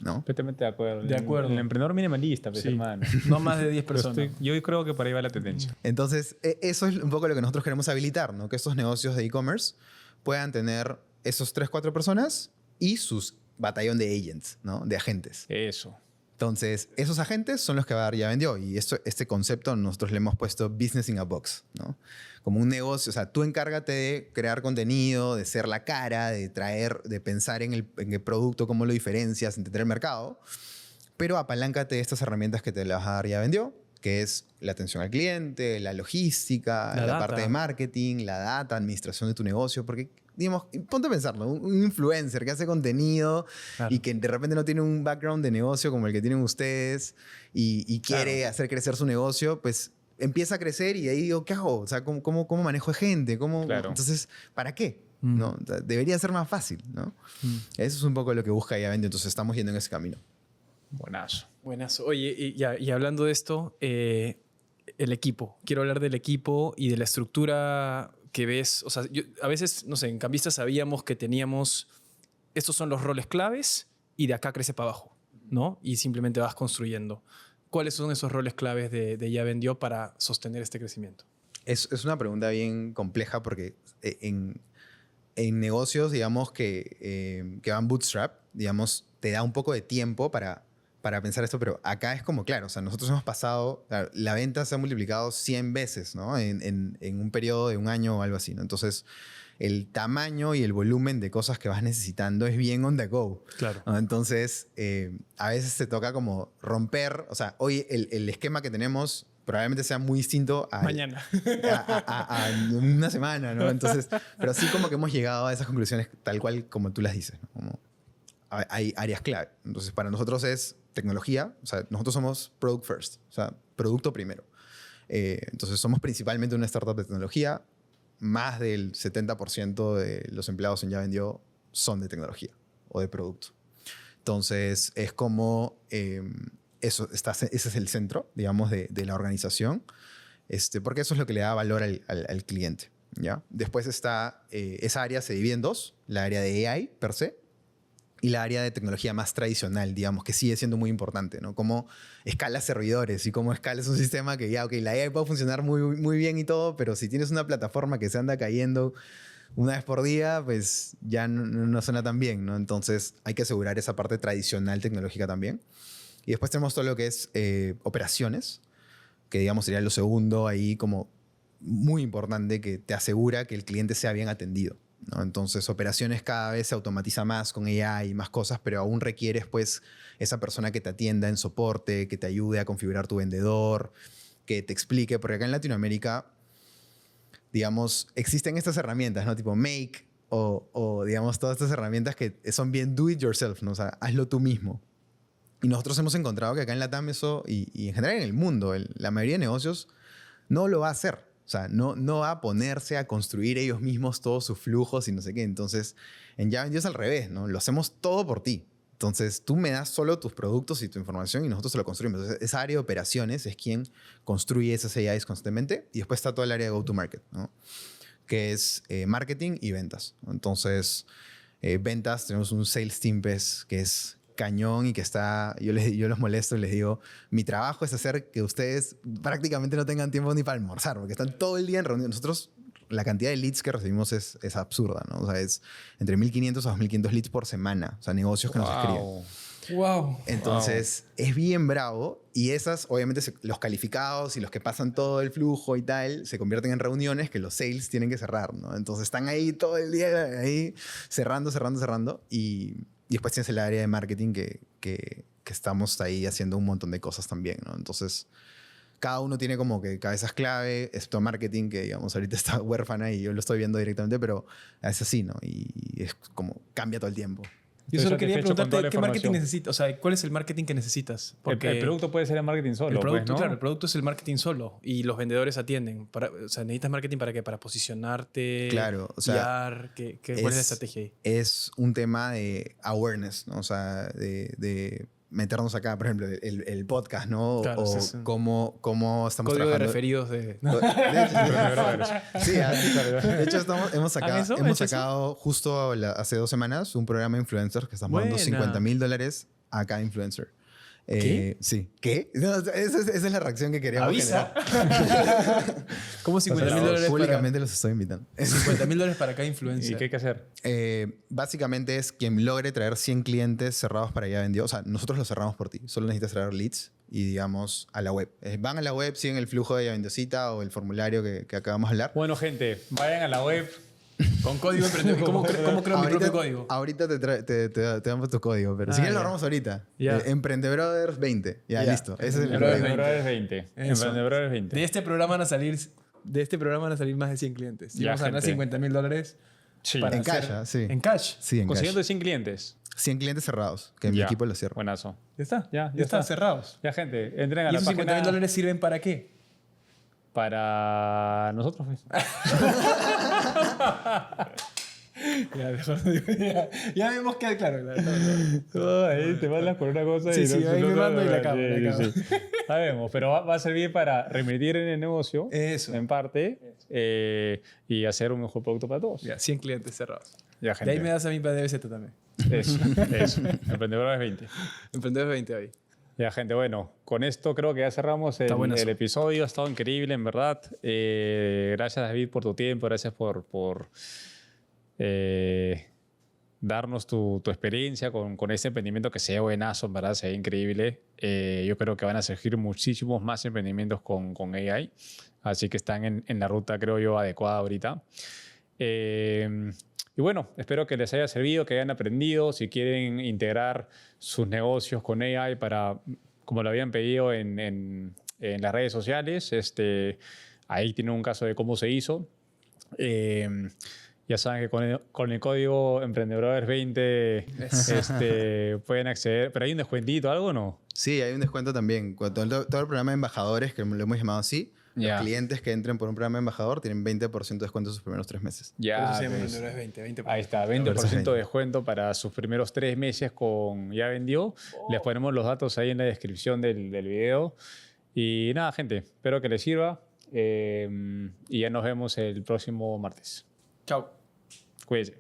¿no? Completamente de acuerdo. De acuerdo. El emprendedor minimalista, pues, Sí. hermano. No más de 10 Pero personas. yo creo que por ahí va la tendencia. Entonces, eso es un poco lo que nosotros queremos habilitar, ¿no? Que estos negocios de e-commerce puedan tener esos 3, 4 personas y sus batallón de agents, ¿no? De agentes. Eso. Entonces, esos agentes son los que va a dar Ya Vendió. Y este concepto nosotros le hemos puesto business in a box, ¿no? Como un negocio, o sea, tú encárgate de crear contenido, de ser la cara, de traer, de pensar en el producto, cómo lo diferencias, entender el mercado, pero apaláncate de estas herramientas que te las va a dar Ya Vendió, que es la atención al cliente, la logística, La la data. parte de marketing, la data, administración de tu negocio, porque digamos, ponte a pensarlo, un influencer que hace contenido Claro. y que de repente no tiene un background de negocio como el que tienen ustedes y quiere Claro. hacer crecer su negocio, pues empieza a crecer y ahí digo, ¿qué hago? O sea, ¿cómo manejo de gente? Claro. Entonces, ¿para qué? Mm. ¿No? O sea, debería ser más fácil, ¿no? Eso es un poco lo que busca Ya Vendió, entonces estamos yendo en ese camino. Buenazo. Buenazo. Oye, y hablando de esto, el equipo. Quiero hablar del equipo y de la estructura que ves. O sea, a veces, no sé, en Cambista sabíamos que teníamos, estos son los roles claves y de acá crece para abajo, ¿no? Y simplemente vas construyendo. ¿Cuáles son esos roles claves de Ya Vendió para sostener este crecimiento? Es una pregunta bien compleja porque en negocios, digamos, que van bootstrap, digamos, te da un poco de tiempo para pensar esto, pero acá es como, claro, o sea, nosotros hemos pasado, claro, la venta se ha multiplicado 100 veces, ¿no? En un periodo de un año o algo así, ¿no? Entonces, el tamaño y el volumen de cosas que vas necesitando es bien on the go. Claro. ¿No? Entonces, a veces te toca como romper, o sea, hoy el esquema que tenemos probablemente sea muy distinto Mañana. a una semana, ¿no? Entonces, pero sí como que hemos llegado a esas conclusiones tal cual como tú las dices, ¿no? Como hay áreas clave. Entonces, para nosotros es tecnología, o sea, nosotros somos product first, o sea, producto primero. Entonces, somos principalmente una startup de tecnología. Más del 70% de los empleados en Ya Vendió son de tecnología o de producto. Entonces, es como ese es el centro, digamos, de la organización, porque eso es lo que le da valor al cliente, ¿ya? Después está, esa área se divide en dos, la área de AI per se y la área de tecnología más tradicional, digamos, que sigue siendo muy importante, ¿no? Cómo escalas servidores y cómo escalas un sistema que ya, ok, la AI puede funcionar muy, muy bien y todo, pero si tienes una plataforma que se anda cayendo una vez por día, pues ya no suena tan bien, ¿no? Entonces hay que asegurar esa parte tradicional tecnológica también. Y después tenemos todo lo que es operaciones, que digamos sería lo segundo ahí como muy importante, que te asegura que el cliente sea bien atendido, ¿no? Entonces, operaciones cada vez se automatiza más con AI y más cosas, pero aún requieres pues esa persona que te atienda en soporte, que te ayude a configurar tu vendedor, que te explique, porque acá en Latinoamérica, digamos, existen estas herramientas, ¿no? Tipo Make o digamos, todas estas herramientas que son bien do it yourself, ¿no? O sea, hazlo tú mismo. Y nosotros hemos encontrado que acá en Latam eso, y en general en el mundo, la mayoría de negocios no lo va a hacer. O sea, no va a ponerse a construir ellos mismos todos sus flujos y no sé qué. Entonces, en Ya Vendió es al revés, ¿no? Lo hacemos todo por ti. Entonces, tú me das solo tus productos y tu información y nosotros te lo construimos. Entonces, esa área de operaciones es quien construye esas AIs constantemente. Y después está toda el área de go-to-market, ¿no? Que es marketing y ventas. Entonces, ventas, tenemos un sales team pues, que es cañón y que está, yo los molesto y les digo, mi trabajo es hacer que ustedes prácticamente no tengan tiempo ni para almorzar, porque están todo el día en reuniones. Nosotros, la cantidad de leads que recibimos es absurda, ¿no? O sea, es entre 1.500 a 2.500 leads por semana, o sea, negocios que nos escriben. Wow. Entonces, es bien bravo y esas, obviamente, los calificados y los que pasan todo el flujo y tal, se convierten en reuniones que los sales tienen que cerrar, ¿no? Entonces, están ahí todo el día, ahí, cerrando y después tienes el área de marketing que estamos ahí haciendo un montón de cosas también, ¿no? Entonces, cada uno tiene como que cabezas clave, esto marketing que, digamos, ahorita está huérfana y yo lo estoy viendo directamente, pero es así, ¿no? Y es como cambia todo el tiempo. Yo solo quería satisfecho con toda preguntarte la qué marketing información. necesitas, o sea, ¿cuál es el marketing que necesitas? El producto puede ser el marketing solo, el producto, pues, ¿no? claro, el producto es el marketing solo y los vendedores atienden. O sea, necesitas marketing para qué? Para posicionarte, Claro, o sea, guiar, ¿cuál es la estrategia ahí? Es un tema de awareness, ¿no? O sea, de meternos acá, por ejemplo, el podcast, ¿no? Claro, o sí, sí. cómo estamos Código de trabajando. referidos de... Sí, de hecho hemos eso? hemos ¿Hecho eso? sacado justo hace 2 semanas un programa de influencers que estamos dando Buena. $50,000 a cada influencer. ¿Qué? Sí. ¿Qué? No, esa es la reacción que queríamos Avisa. generar. ¿Cómo $50,000 Públicamente los estoy invitando. $50,000 para cada ¿Y influencer? qué hay que hacer? Básicamente es quien logre traer 100 clientes cerrados para ya vendido. O sea, nosotros los cerramos por ti. Solo necesitas traer leads y, digamos, a la web. Van a la web, siguen el flujo de ya vendiosita o el formulario que acabamos de hablar. Bueno, gente, vayan a la web. Con código emprendedor. ¿Cómo creo mi propio código? Ahorita te damos tu código, pero si Ah, quieres lo ya. ahorramos ahorita. Ya. Emprendebrothers 20. Ya, Ya. listo. Ese es el Emprendedores 20. Eso. Emprendedores 20. De este programa van a salir más de 100 clientes. Y Ya, vamos a ganar gente. $50,000 Sí. para En hacer- cash, sí. En cash. Sí, en Consiguiendo cash. 100 clientes. 100 clientes cerrados, que mi Ya. equipo lo cierra. Buenazo. Ya está. Ya están está. cerrados. Ya, gente, entren a ¿Y la esos página. $50,000 sirven para qué? Para nosotros, pues. Ya, mejor no digo. Ya vemos que claro. Ahí te mandas por una cosa Sí, y sí, ahí me mando y la acabo, Sí, la acabo. sí. Sabemos, pero va a servir para reinvertir en el negocio, Eso. en parte, y hacer un mejor producto para todos. Ya, 100 clientes cerrados. Ya, De gente. ahí me das a mí para DBZ también. Eso. Emprendedores 20. Emprendedores 20 ahí. Ya, gente, bueno, con esto creo que ya cerramos Está buenazo. el episodio. Ha estado increíble, en verdad. Gracias, David, por tu tiempo. Gracias por darnos tu experiencia con este emprendimiento que se ve buenazo, en verdad, se ve increíble. Yo creo que van a surgir muchísimos más emprendimientos con AI. Así que están en la ruta, creo yo, adecuada ahorita. Y bueno, espero que les haya servido, que hayan aprendido. Si quieren integrar sus negocios con AI para, como lo habían pedido en las redes sociales, ahí tienen un caso de cómo se hizo. Ya saben que con el código Emprendedores 20 pueden acceder. ¿Pero hay un descuentito, algo o no? Sí, hay un descuento también. Todo el programa de embajadores, que lo hemos llamado así, Ya. los clientes que entren por un programa de embajador tienen 20% de descuento en sus primeros 3 meses. Por eso se llama pues. Emprendedores 20. Ahí está, 20% de descuento para sus primeros 3 meses con Ya Vendió. Les ponemos los datos ahí en la descripción del video. Y nada, gente, espero que les sirva. Y ya nos vemos el próximo martes. Chao. Cuídense.